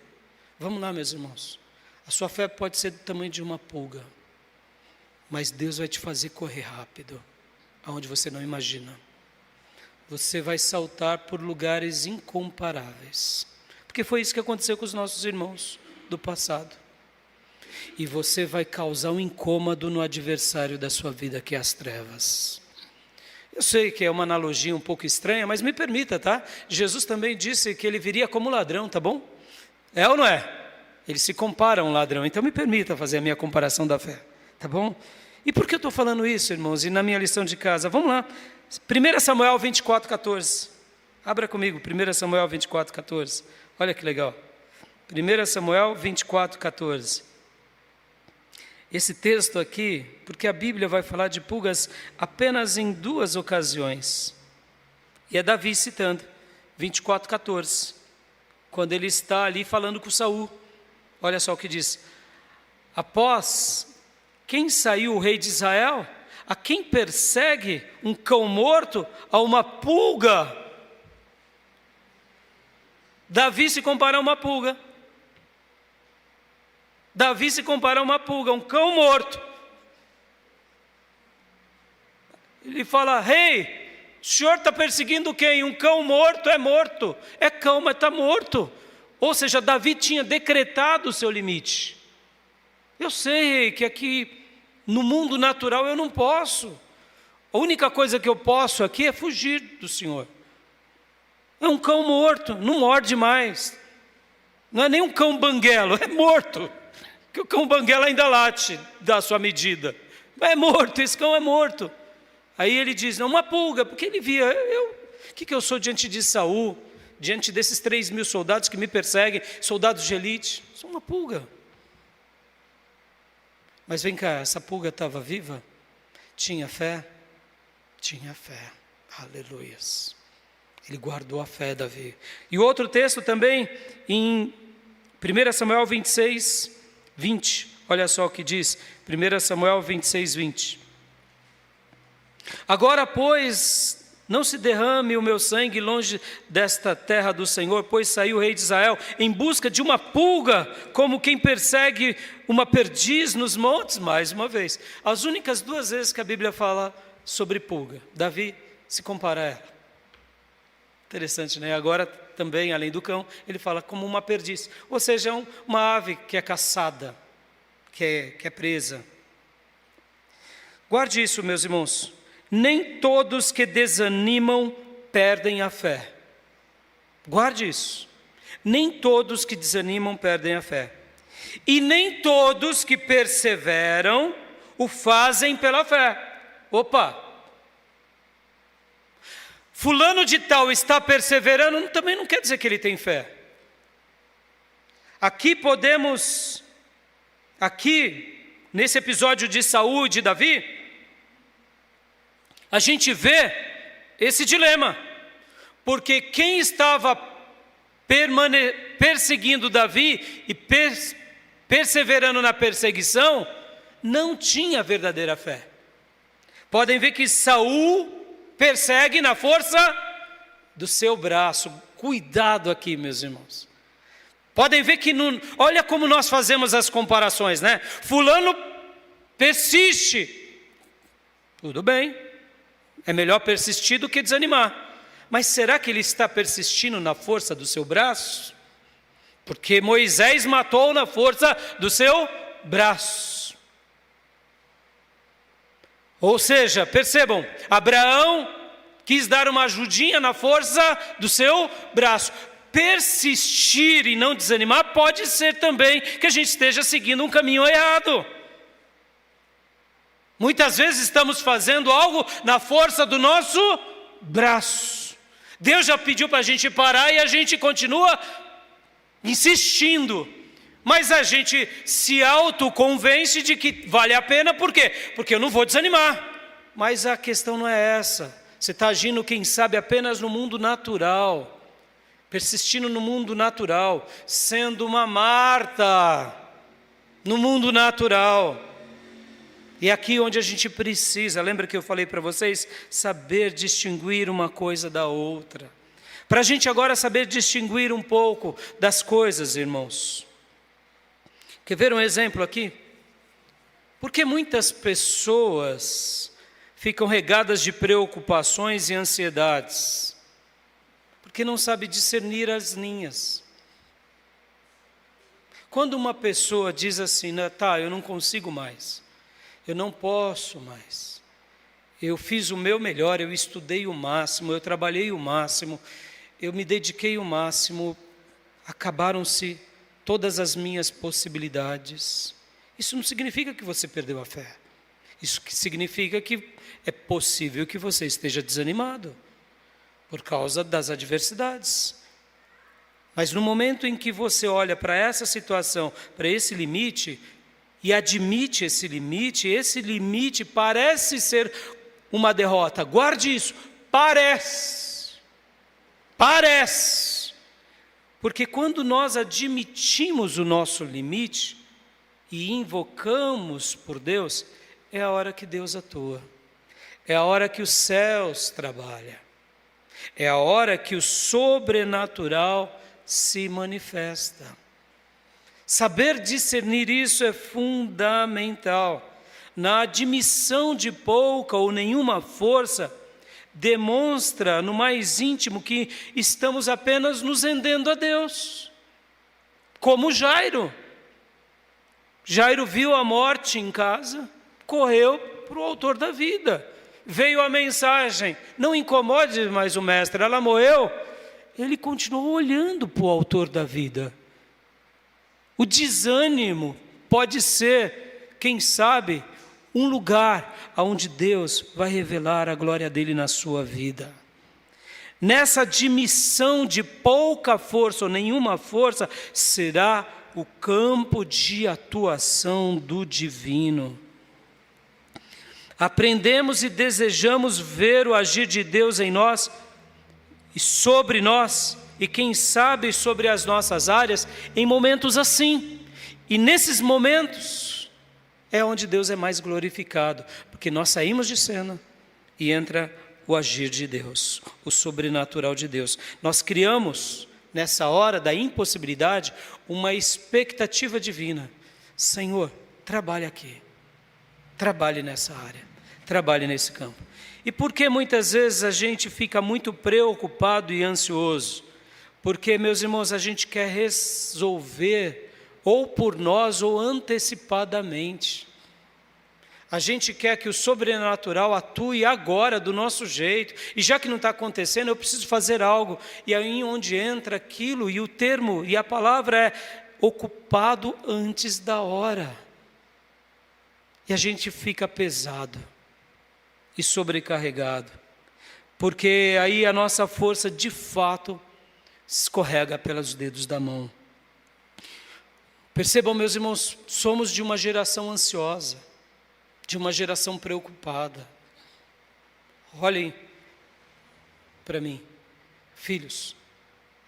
vamos lá, meus irmãos, a sua fé pode ser do tamanho de uma pulga, mas Deus vai te fazer correr rápido, aonde você não imagina. Você vai saltar por lugares incomparáveis, porque foi isso que aconteceu com os nossos irmãos do passado. E você vai causar um incômodo no adversário da sua vida, que é as trevas. Eu sei que é uma analogia um pouco estranha, mas me permita, tá? Jesus também disse que ele viria como ladrão, tá bom? É ou não é? Ele se compara a um ladrão, então me permita fazer a minha comparação da fé, tá bom? E por que eu estou falando isso, irmãos? E na minha lição de casa, vamos lá. 1 Samuel 24:14. Abra comigo, 1 Samuel 24:14. Olha que legal. 1 Samuel 24:14. Esse texto aqui, porque a Bíblia vai falar de pulgas apenas em 2 ocasiões. E é Davi citando, 24:14, quando ele está ali falando com Saul. Olha só o que diz: após quem saiu o rei de Israel, a quem persegue um cão morto, a uma pulga Davi se compara a uma pulga. Davi se compara a uma pulga, um cão morto. Ele fala: rei, o senhor está perseguindo quem? Um cão morto, é cão, mas está morto. Ou seja, Davi tinha decretado o seu limite. Eu sei, rei, que aqui no mundo natural eu não posso. A única coisa que eu posso aqui é fugir do senhor. É um cão morto, não morde mais. Não é nem um cão banguelo, é morto. Porque o cão banguelo ainda late da sua medida. É morto, esse cão é morto. Aí ele diz: não, uma pulga, porque ele via, o que eu sou diante de Saul, diante desses 3.000 soldados que me perseguem, soldados de elite, sou uma pulga. Mas vem cá, essa pulga estava viva? Tinha fé? Tinha fé, aleluias. Ele guardou a fé, Davi. E outro texto também, em 1 Samuel 26, 20. Olha só o que diz, 1 Samuel 26, 20. Agora, pois, não se derrame o meu sangue longe desta terra do Senhor, pois saiu o rei de Israel em busca de uma pulga, como quem persegue uma perdiz nos montes. Mais uma vez, as únicas 2 vezes que a Bíblia fala sobre pulga, Davi se compara a ela. Interessante, né? Agora também, além do cão, ele fala como uma perdiz. Ou seja, uma ave que é caçada, que é presa. Guarde isso, meus irmãos. Nem todos que desanimam perdem a fé. Guarde isso. Nem todos que desanimam perdem a fé. E nem todos que perseveram o fazem pela fé. Opa! Fulano de tal está perseverando, também não quer dizer que ele tem fé. Aqui, nesse episódio de Saul e de Davi, a gente vê esse dilema. Porque quem estava perseguindo Davi e perseverando na perseguição, não tinha verdadeira fé. Podem ver que Saul persegue na força do seu braço. Cuidado aqui, meus irmãos. Podem ver que, olha como nós fazemos as comparações, né? Fulano persiste. Tudo bem. É melhor persistir do que desanimar. Mas será que ele está persistindo na força do seu braço? Porque Moisés matou na força do seu braço. Ou seja, percebam, Abraão quis dar uma ajudinha na força do seu braço. Persistir e não desanimar pode ser também que a gente esteja seguindo um caminho errado. Muitas vezes estamos fazendo algo na força do nosso braço. Deus já pediu para a gente parar e a gente continua insistindo. Mas a gente se autoconvence de que vale a pena, por quê? Porque eu não vou desanimar. Mas a questão não é essa. Você está agindo, quem sabe, apenas no mundo natural. Persistindo no mundo natural. Sendo uma Marta no mundo natural. E aqui onde a gente precisa, lembra que eu falei para vocês? Saber distinguir uma coisa da outra. Para a gente agora saber distinguir um pouco das coisas, irmãos. Quer ver um exemplo aqui? Porque muitas pessoas ficam regadas de preocupações e ansiedades, porque não sabem discernir as linhas. Quando uma pessoa diz assim, tá, eu não consigo mais, eu não posso mais, eu fiz o meu melhor, eu estudei o máximo, eu trabalhei o máximo, eu me dediquei o máximo, acabaram-se todas as minhas possibilidades. Isso não significa que você perdeu a fé. Isso significa que é possível que você esteja desanimado por causa das adversidades. Mas no momento em que você olha para essa situação, para esse limite, e admite esse limite parece ser uma derrota. Guarde isso, parece. Porque quando nós admitimos o nosso limite e invocamos por Deus, é a hora que Deus atua. É a hora que os céus trabalham. É a hora que o sobrenatural se manifesta. Saber discernir isso é fundamental. Na admissão de pouca ou nenhuma força, demonstra no mais íntimo que estamos apenas nos rendendo a Deus. Como Jairo. Jairo viu a morte em casa, correu para o autor da vida. Veio a mensagem, não incomode mais o mestre, ela morreu. Ele continuou olhando para o autor da vida. O desânimo pode ser, quem sabe, um lugar onde Deus vai revelar a glória dele na sua vida. Nessa admissão de pouca força ou nenhuma força, será o campo de atuação do divino. Aprendemos e desejamos ver o agir de Deus em nós e sobre nós, e quem sabe sobre as nossas áreas, em momentos assim. E nesses momentos é onde Deus é mais glorificado, porque nós saímos de cena e entra o agir de Deus, o sobrenatural de Deus. Nós criamos, nessa hora da impossibilidade, uma expectativa divina. Senhor, trabalhe aqui, trabalhe nessa área, trabalhe nesse campo. E por que muitas vezes a gente fica muito preocupado e ansioso? Porque, meus irmãos, a gente quer resolver ou por nós ou antecipadamente. A gente quer que o sobrenatural atue agora do nosso jeito. E já que não está acontecendo, eu preciso fazer algo. E aí onde entra aquilo, e o termo, e a palavra é ocupado antes da hora. E a gente fica pesado e sobrecarregado. Porque aí a nossa força de fato escorrega pelos dedos da mão. Percebam, meus irmãos, somos de uma geração ansiosa, de uma geração preocupada. Olhem para mim, filhos,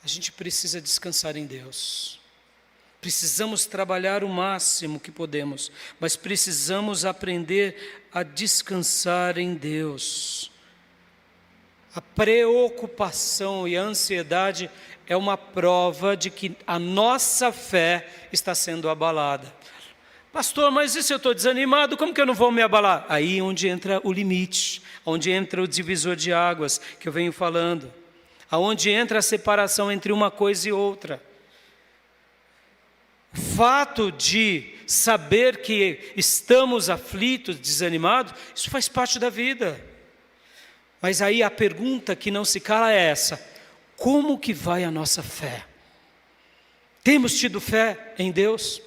a gente precisa descansar em Deus. Precisamos trabalhar o máximo que podemos, mas precisamos aprender a descansar em Deus. A preocupação e a ansiedade é uma prova de que a nossa fé está sendo abalada. Pastor, mas e se eu estou desanimado, como que eu não vou me abalar? Aí onde entra o limite, onde entra o divisor de águas que eu venho falando, aonde entra a separação entre uma coisa e outra. O fato de saber que estamos aflitos, desanimados, isso faz parte da vida. Mas aí a pergunta que não se cala é essa: como que vai a nossa fé? Temos tido fé em Deus?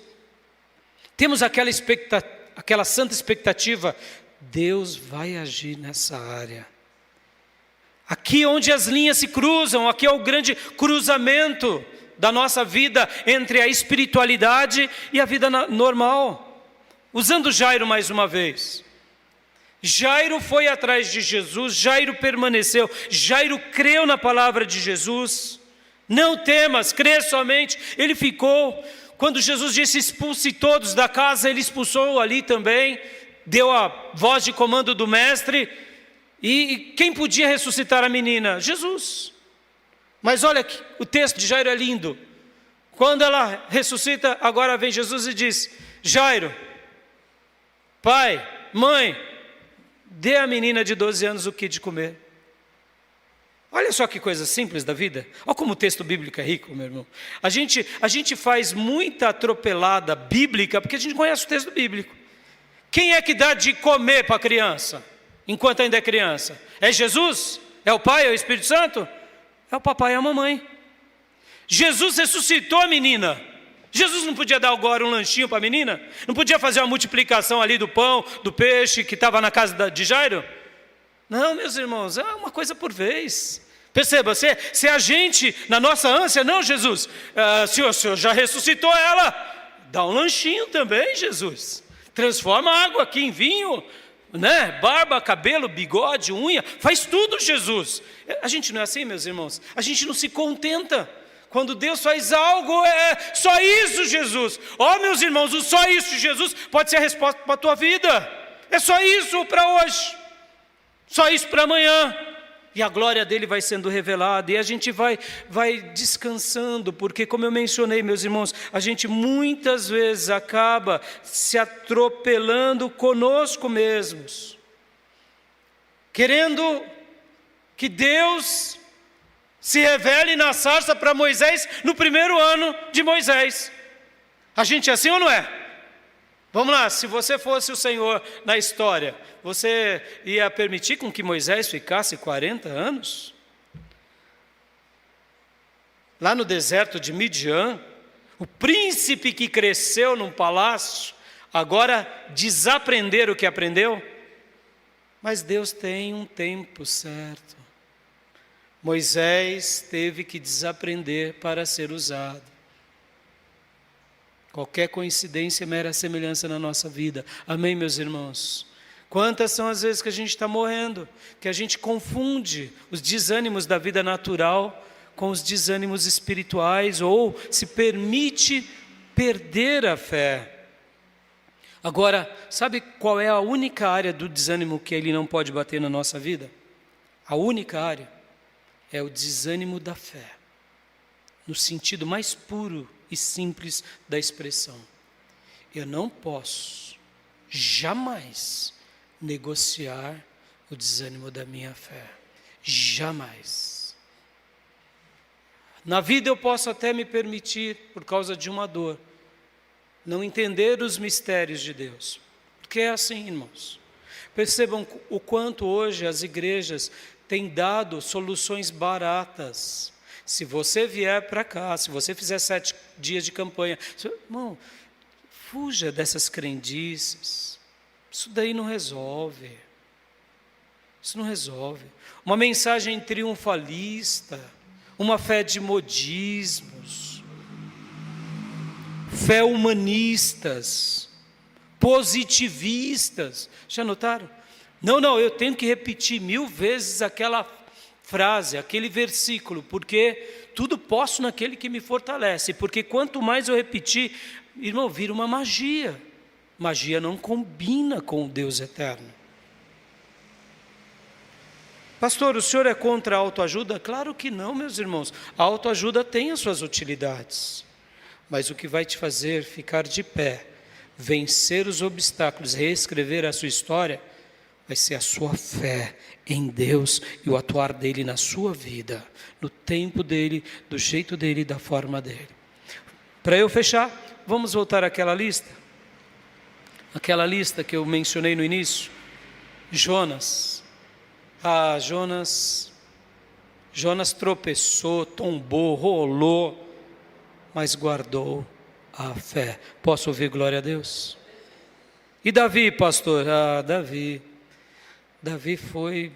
Temos aquela santa expectativa, Deus vai agir nessa área. Aqui onde as linhas se cruzam, aqui é o grande cruzamento da nossa vida entre a espiritualidade e a vida normal. Usando Jairo mais uma vez. Jairo foi atrás de Jesus, Jairo permaneceu, Jairo creu na palavra de Jesus. Não temas, crê somente. Ele ficou. Quando Jesus disse expulse todos da casa, ele expulsou ali também, deu a voz de comando do mestre. E quem podia ressuscitar a menina? Jesus. Mas olha, o texto de Jairo é lindo. Quando ela ressuscita, agora vem Jesus e diz: Jairo, pai, mãe, dê à menina de 12 anos o que de comer. Olha só que coisa simples da vida. Olha como o texto bíblico é rico, meu irmão. A gente faz muita atropelada bíblica porque a gente conhece o texto bíblico. Quem é que dá de comer para a criança, enquanto ainda é criança? É Jesus? É o Pai? É o Espírito Santo? É o papai e a mamãe. Jesus ressuscitou a menina. Jesus não podia dar agora um lanchinho para a menina? Não podia fazer uma multiplicação ali do pão, do peixe que estava na casa de Jairo? Não, meus irmãos, é uma coisa por vez. Perceba, se a gente, na nossa ânsia, não, Jesus, se o Senhor já ressuscitou ela, dá um lanchinho também, Jesus. Transforma a água aqui em vinho, né? Barba, cabelo, bigode, unha, faz tudo, Jesus. A gente não é assim, meus irmãos. A gente não se contenta. Quando Deus faz algo, é só isso, Jesus. Ó, meus irmãos, o só isso, Jesus, pode ser a resposta para a tua vida. É só isso para hoje. Só isso para amanhã. e a glória dele vai sendo revelada, e a gente vai descansando, porque, como eu mencionei, meus irmãos, a gente muitas vezes acaba se atropelando conosco mesmos, querendo que Deus se revele na sarça para Moisés no primeiro ano de Moisés. A gente é assim ou não é? Vamos lá, se você fosse o Senhor na história, você ia permitir com que Moisés ficasse 40 anos? Lá no deserto de Midian, o príncipe que cresceu num palácio, agora desaprender o que aprendeu? Mas Deus tem um tempo certo. Moisés teve que desaprender para ser usado. Qualquer coincidência é mera semelhança na nossa vida. Amém, meus irmãos? Quantas são as vezes que a gente está morrendo, que a gente confunde os desânimos da vida natural com os desânimos espirituais, ou se permite perder a fé. Agora, sabe qual é a única área do desânimo que ele não pode bater na nossa vida? A única área é o desânimo da fé, no sentido mais puro e simples da expressão. Eu não posso jamais negociar o desânimo da minha fé. Jamais. Na vida eu posso até me permitir, por causa de uma dor, não entender os mistérios de Deus. Porque é assim, irmãos. Percebam o quanto hoje as igrejas têm dado soluções baratas. Se você vier para cá, se você fizer 7 dias de campanha, irmão, fuja dessas crendices. Isso daí não resolve. Isso não resolve. Uma mensagem triunfalista, uma fé de modismos, fé humanistas, positivistas. Já notaram? Não, eu tenho que repetir 1000 vezes aquela frase, aquele versículo, porque tudo posso naquele que me fortalece, porque quanto mais eu repetir, irmão, vira uma magia. Magia não combina com o Deus eterno. Pastor, o senhor é contra a autoajuda? Claro que não, meus irmãos. A autoajuda tem as suas utilidades, mas o que vai te fazer ficar de pé, vencer os obstáculos, reescrever a sua história, vai ser a sua fé em Deus e o atuar dele na sua vida, no tempo dele, do jeito dele e da forma dele. Para eu fechar, vamos voltar àquela lista? Aquela lista que eu mencionei no início. Jonas. Jonas tropeçou, tombou, rolou, mas guardou a fé. Posso ouvir glória a Deus? E Davi, pastor? Davi foi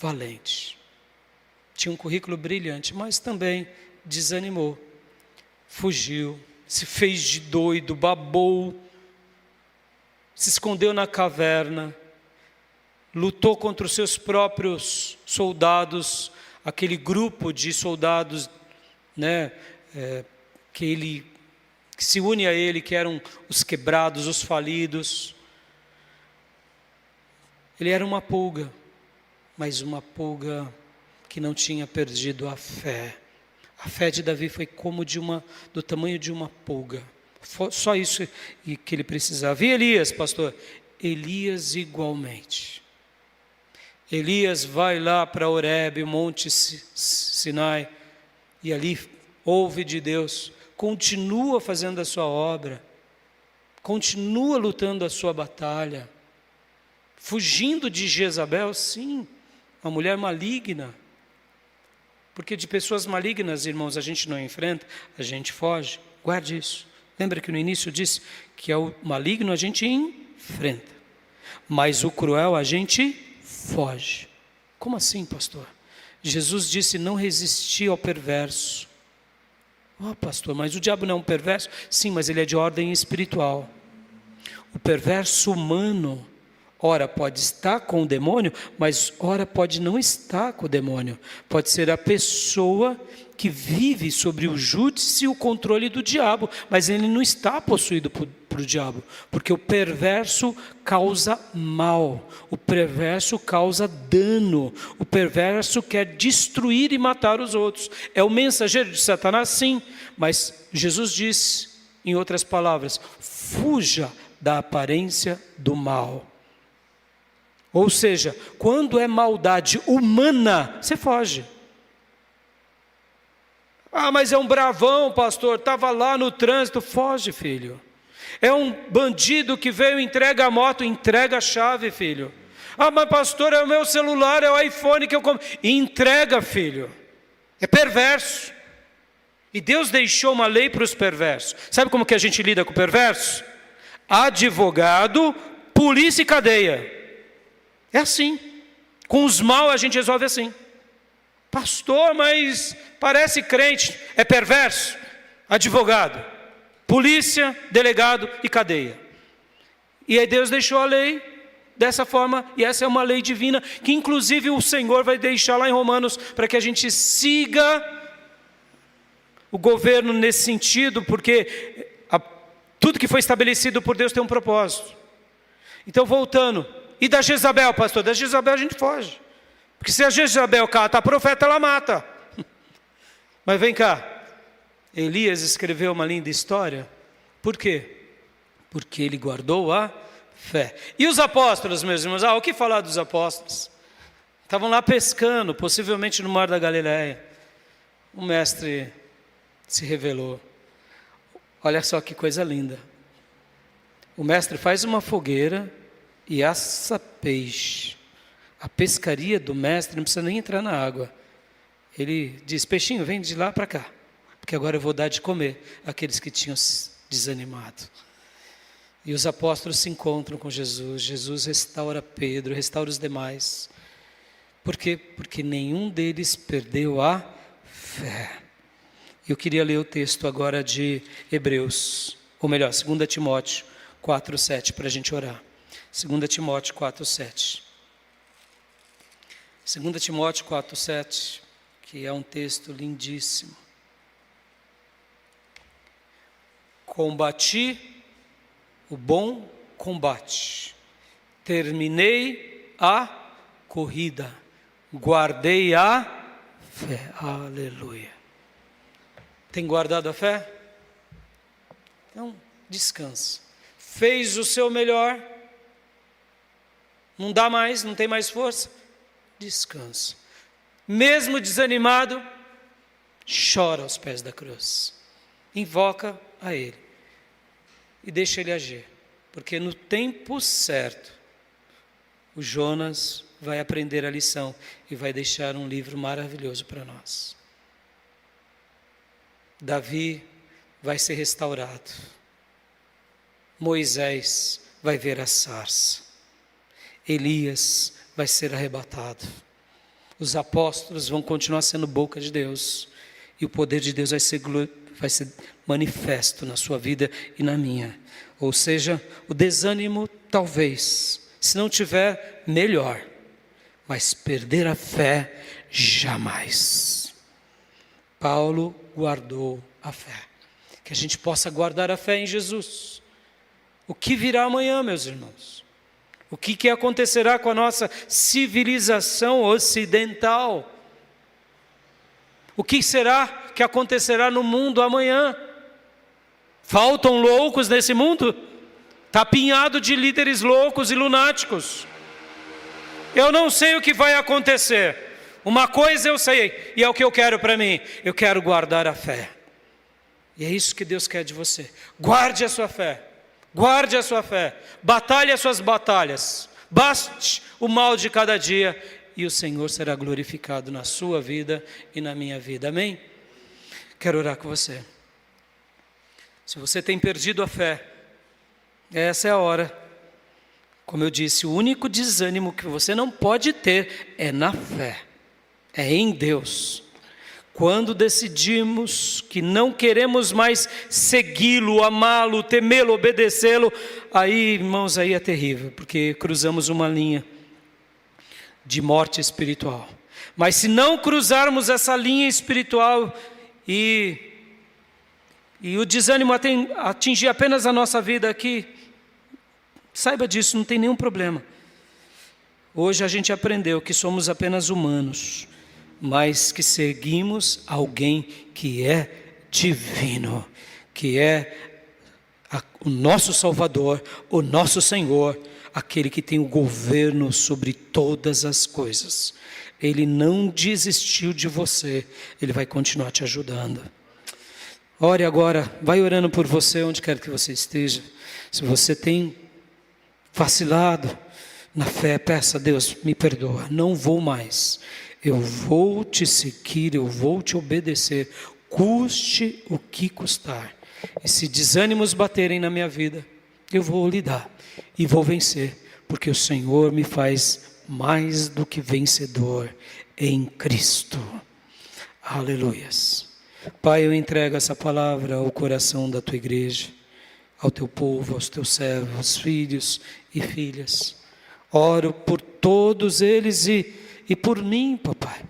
valente, tinha um currículo brilhante, mas também desanimou, fugiu, se fez de doido, babou, se escondeu na caverna, lutou contra os seus próprios soldados, aquele grupo de soldados, né, que se une a ele, que eram os quebrados, os falidos. Ele era uma pulga, mas uma pulga que não tinha perdido a fé. A fé de Davi foi como do tamanho de uma pulga. Só isso que ele precisava. E Elias, pastor? Elias igualmente. Elias vai lá para Horebe, o Monte Sinai, e ali ouve de Deus, continua fazendo a sua obra, continua lutando a sua batalha, fugindo de Jezabel, sim, uma mulher maligna, porque de pessoas malignas, irmãos, a gente não enfrenta, a gente foge. Guarde isso. Lembra que no início eu disse que o maligno a gente enfrenta, mas o cruel a gente foge. Como assim, pastor? Jesus disse: não resisti ao perverso. Pastor, mas o diabo não é um perverso? Sim, mas ele é de ordem espiritual. O perverso humano Ora pode estar com o demônio, mas ora pode não estar com o demônio. Pode ser a pessoa que vive sobre o júdice e o controle do diabo, mas ele não está possuído por o diabo, porque o perverso causa mal, o perverso causa dano, o perverso quer destruir e matar os outros. É o mensageiro de Satanás, sim, mas Jesus disse, em outras palavras, fuja da aparência do mal. Ou seja, quando é maldade humana, você foge. Ah, mas é um bravão, pastor, estava lá no trânsito. Foge, filho. É um bandido que veio, entrega a moto, entrega a chave, filho. Ah, mas pastor, é o meu celular, é o iPhone que eu compro. Entrega, filho. É perverso. E Deus deixou uma lei para os perversos. Sabe como que a gente lida com o perverso? Advogado, polícia e cadeia. É assim. Com os maus a gente resolve assim. Pastor, mas parece crente. É perverso. Advogado, polícia, delegado e cadeia. E aí Deus deixou a lei dessa forma. E essa é uma lei divina que inclusive o Senhor vai deixar lá em Romanos para que a gente siga o governo nesse sentido, porque tudo que foi estabelecido por Deus tem um propósito. Então voltando. E da Jezabel, pastor? Da Jezabel a gente foge. Porque se a Jezabel cata a profeta, ela mata. Mas vem cá. Elias escreveu uma linda história. Por quê? Porque ele guardou a fé. E os apóstolos, meus irmãos? O que falar dos apóstolos? Estavam lá pescando, possivelmente no mar da Galileia. O mestre se revelou. Olha só que coisa linda. O mestre faz uma fogueira e assa peixe. A pescaria do mestre não precisa nem entrar na água. Ele diz, peixinho, vem de lá para cá, porque agora eu vou dar de comer àqueles que tinham se desanimado. E os apóstolos se encontram com Jesus. Jesus restaura Pedro, restaura os demais. Por quê? Porque nenhum deles perdeu a fé. Eu queria ler o texto agora de Hebreus, ou melhor, 2 Timóteo 4,7, para a gente orar. 2 Timóteo 4,7. 2 Timóteo 4,7, que é um texto lindíssimo. Combati o bom combate, terminei a corrida, guardei a fé. Aleluia. Tem guardado a fé? Então, descansa. Fez o seu melhor. Não dá mais, não tem mais força. Descansa. Mesmo desanimado, chora aos pés da cruz. Invoca a Ele. E deixa Ele agir. Porque no tempo certo, o Jonas vai aprender a lição e vai deixar um livro maravilhoso para nós. Davi vai ser restaurado. Moisés vai ver a sarça. Elias vai ser arrebatado. Os apóstolos vão continuar sendo boca de Deus. E o poder de Deus vai ser manifesto na sua vida e na minha. Ou seja, o desânimo talvez, se não tiver, melhor. Mas perder a fé, jamais. Paulo guardou a fé. Que a gente possa guardar a fé em Jesus. O que virá amanhã, meus irmãos? O que acontecerá com a nossa civilização ocidental? O que será que acontecerá no mundo amanhã? Faltam loucos nesse mundo? Está apinhado de líderes loucos e lunáticos. Eu não sei o que vai acontecer. Uma coisa eu sei, e é o que eu quero para mim. Eu quero guardar a fé. E é isso que Deus quer de você. Guarde a sua fé. Guarde a sua fé. Batalhe as suas batalhas. Baste o mal de cada dia. E o Senhor será glorificado na sua vida e na minha vida. Amém? Quero orar com você. Se você tem perdido a fé, essa é a hora. Como eu disse, o único desânimo que você não pode ter é na fé. É em Deus. Quando decidimos que não queremos mais segui-lo, amá-lo, temê-lo, obedecê-lo, aí, irmãos, aí é terrível, porque cruzamos uma linha de morte espiritual. Mas se não cruzarmos essa linha espiritual e o desânimo atingir apenas a nossa vida aqui, saiba disso, não tem nenhum problema. Hoje a gente aprendeu que somos apenas humanos, mas que seguimos alguém que é divino, que é o nosso Salvador, o nosso Senhor, aquele que tem o governo sobre todas as coisas. Ele não desistiu de você, Ele vai continuar te ajudando. Ore agora, vai orando por você, onde quer que você esteja. Se você tem vacilado na fé, peça a Deus, me perdoa, não vou mais. Eu vou te seguir, eu vou te obedecer, custe o que custar. E se desânimos baterem na minha vida, eu vou lidar e vou vencer, porque o Senhor me faz mais do que vencedor em Cristo. Aleluias. Pai, eu entrego essa palavra ao coração da tua igreja, ao teu povo, aos teus servos, filhos e filhas. Oro por todos eles e por mim, papai,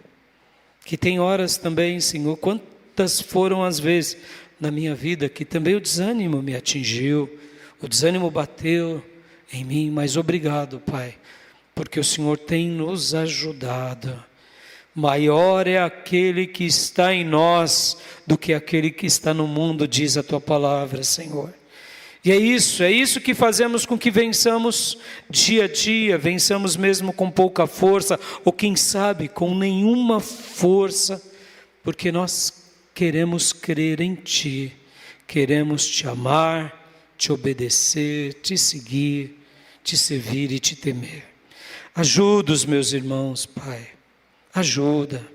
que tem horas também, Senhor, quantas foram as vezes na minha vida que também o desânimo me atingiu, o desânimo bateu em mim, mas obrigado, Pai, porque o Senhor tem nos ajudado. Maior é aquele que está em nós do que aquele que está no mundo, diz a tua palavra, Senhor. E é isso que fazemos com que vençamos dia a dia, vençamos mesmo com pouca força, ou quem sabe com nenhuma força, porque nós queremos crer em Ti, queremos Te amar, Te obedecer, Te seguir, Te servir e Te temer. Ajuda os meus irmãos, Pai, ajuda.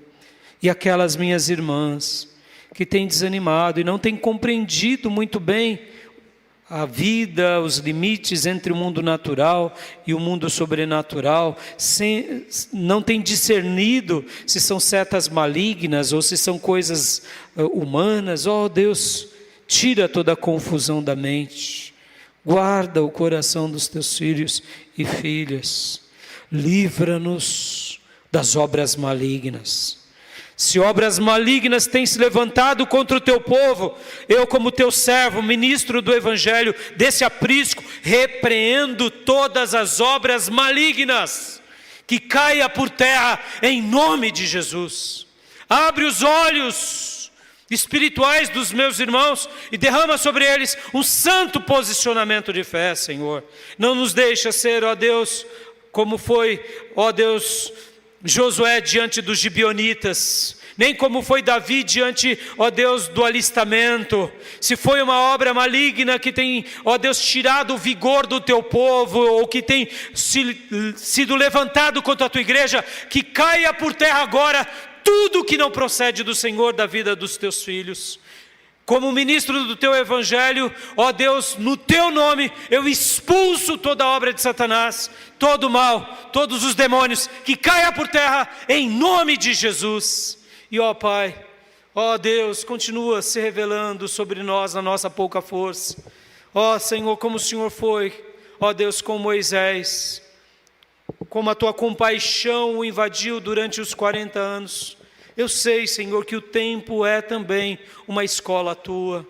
E aquelas minhas irmãs que têm desanimado e não têm compreendido muito bem a vida, os limites entre o mundo natural e o mundo sobrenatural, não tem discernido se são setas malignas ou se são coisas humanas. Oh Deus, tira toda a confusão da mente, guarda o coração dos teus filhos e filhas, livra-nos das obras malignas. Se obras malignas têm se levantado contra o teu povo, eu como teu servo, ministro do Evangelho, desse aprisco, repreendo todas as obras malignas, que caia por terra em nome de Jesus. Abre os olhos espirituais dos meus irmãos e derrama sobre eles um santo posicionamento de fé, Senhor. Não nos deixa ser, ó Deus, como foi, ó Deus, Josué diante dos gibeonitas, nem como foi Davi diante, ó Deus, do alistamento. Se foi uma obra maligna que tem, ó Deus, tirado o vigor do teu povo, ou que tem sido levantado contra a tua igreja, que caia por terra agora tudo que não procede do Senhor da vida dos teus filhos. Como ministro do teu Evangelho, ó Deus, no teu nome, eu expulso toda a obra de Satanás, todo o mal, todos os demônios, que caia por terra em nome de Jesus. E ó Pai, ó Deus, continua se revelando sobre nós na nossa pouca força. Ó Senhor, como o Senhor foi, ó Deus, com Moisés, como a tua compaixão o invadiu durante os 40 anos. Eu sei, Senhor, que o tempo é também uma escola tua.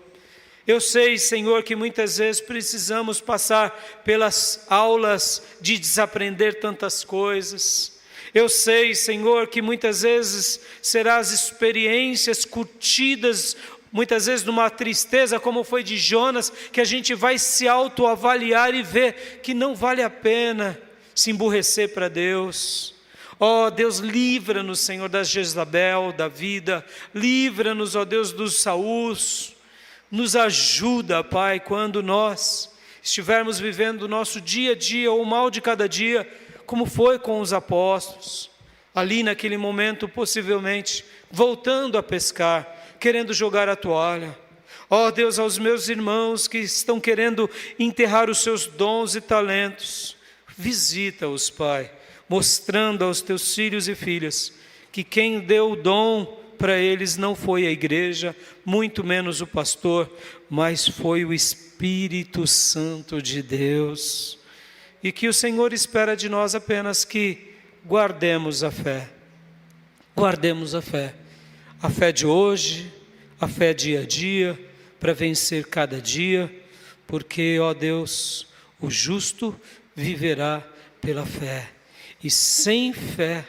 Eu sei, Senhor, que muitas vezes precisamos passar pelas aulas de desaprender tantas coisas. Eu sei, Senhor, que muitas vezes serão as experiências curtidas, muitas vezes numa tristeza, como foi de Jonas, que a gente vai se autoavaliar e ver que não vale a pena se emburrecer para Deus. Ó Deus, livra-nos, Senhor, da Jezabel, da vida, livra-nos, ó Deus, dos Saúls, nos ajuda, Pai, quando nós estivermos vivendo o nosso dia a dia, ou o mal de cada dia, como foi com os apóstolos, ali naquele momento, possivelmente, voltando a pescar, querendo jogar a toalha. Ó Deus, aos meus irmãos que estão querendo enterrar os seus dons e talentos, visita-os, Pai, mostrando aos teus filhos e filhas que quem deu o dom para eles não foi a igreja, muito menos o pastor, mas foi o Espírito Santo de Deus. E que o Senhor espera de nós apenas que guardemos a fé. Guardemos a fé de hoje, a fé dia a dia, para vencer cada dia, porque, ó Deus, o justo viverá pela fé. E sem fé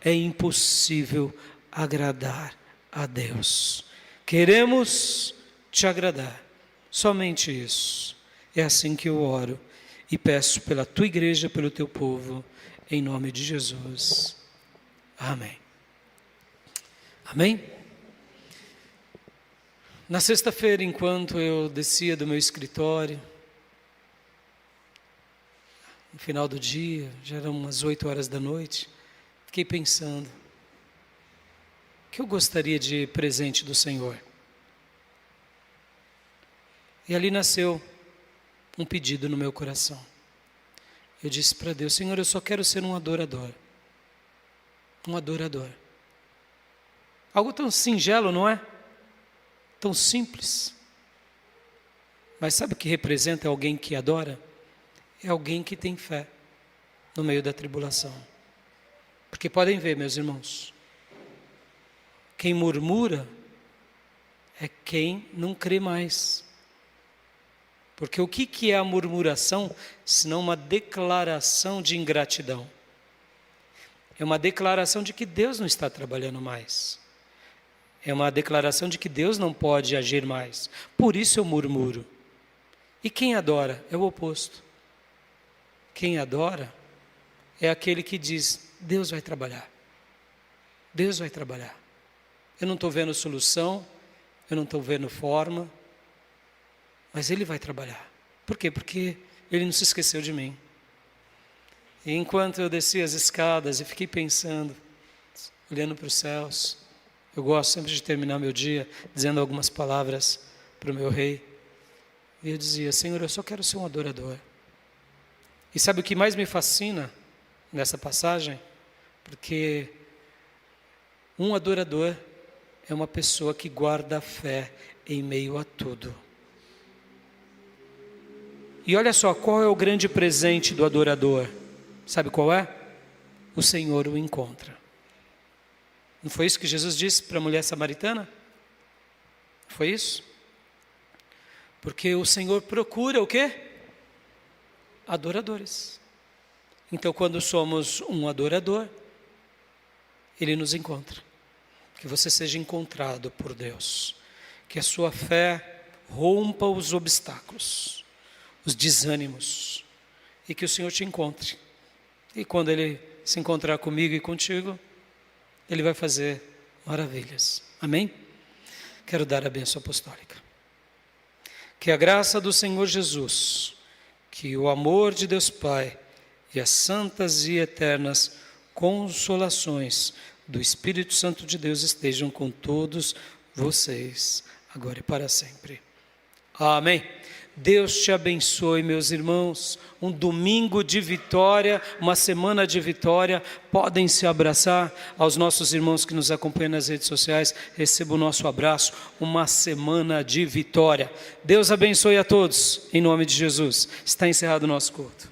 é impossível agradar a Deus. Queremos te agradar, somente isso. É assim que eu oro e peço pela tua igreja, pelo teu povo, em nome de Jesus. Amém. Amém? Na sexta-feira, enquanto eu descia do meu escritório, no final do dia, já eram umas 8 horas da noite, fiquei pensando, o que eu gostaria de presente do Senhor? E ali nasceu um pedido no meu coração. Eu disse para Deus: Senhor, eu só quero ser um adorador. Um adorador. Algo tão singelo, não é? Tão simples. Mas sabe o que representa alguém que adora? É alguém que tem fé no meio da tribulação. Porque podem ver, meus irmãos, quem murmura é quem não crê mais. Porque o que é a murmuração, senão uma declaração de ingratidão? É uma declaração de que Deus não está trabalhando mais. É uma declaração de que Deus não pode agir mais. Por isso eu murmuro. E quem adora é o oposto. Quem adora é aquele que diz: Deus vai trabalhar. Deus vai trabalhar. Eu não estou vendo solução, eu não estou vendo forma, mas Ele vai trabalhar. Por quê? Porque Ele não se esqueceu de mim. E enquanto eu descia as escadas e fiquei pensando, olhando para os céus, eu gosto sempre de terminar meu dia dizendo algumas palavras para o meu rei. E eu dizia: Senhor, eu só quero ser um adorador. E sabe o que mais me fascina nessa passagem? Porque um adorador é uma pessoa que guarda a fé em meio a tudo. E olha só, qual é o grande presente do adorador? Sabe qual é? O Senhor o encontra. Não foi isso que Jesus disse para a mulher samaritana? Foi isso? Porque o Senhor procura o quê? Adoradores. Então, quando somos um adorador, Ele nos encontra. Que você seja encontrado por Deus. Que a sua fé rompa os obstáculos, os desânimos, e que o Senhor te encontre. E quando Ele se encontrar comigo e contigo, Ele vai fazer maravilhas. Amém? Quero dar a bênção apostólica. Que a graça do Senhor Jesus, que o amor de Deus Pai e as santas e eternas consolações do Espírito Santo de Deus estejam com todos vocês, agora e para sempre. Amém. Deus te abençoe, meus irmãos. Um domingo de vitória, uma semana de vitória. Podem se abraçar. Aos nossos irmãos que nos acompanham nas redes sociais, receba o nosso abraço. Uma semana de vitória. Deus abençoe a todos, em nome de Jesus. Está encerrado o nosso culto.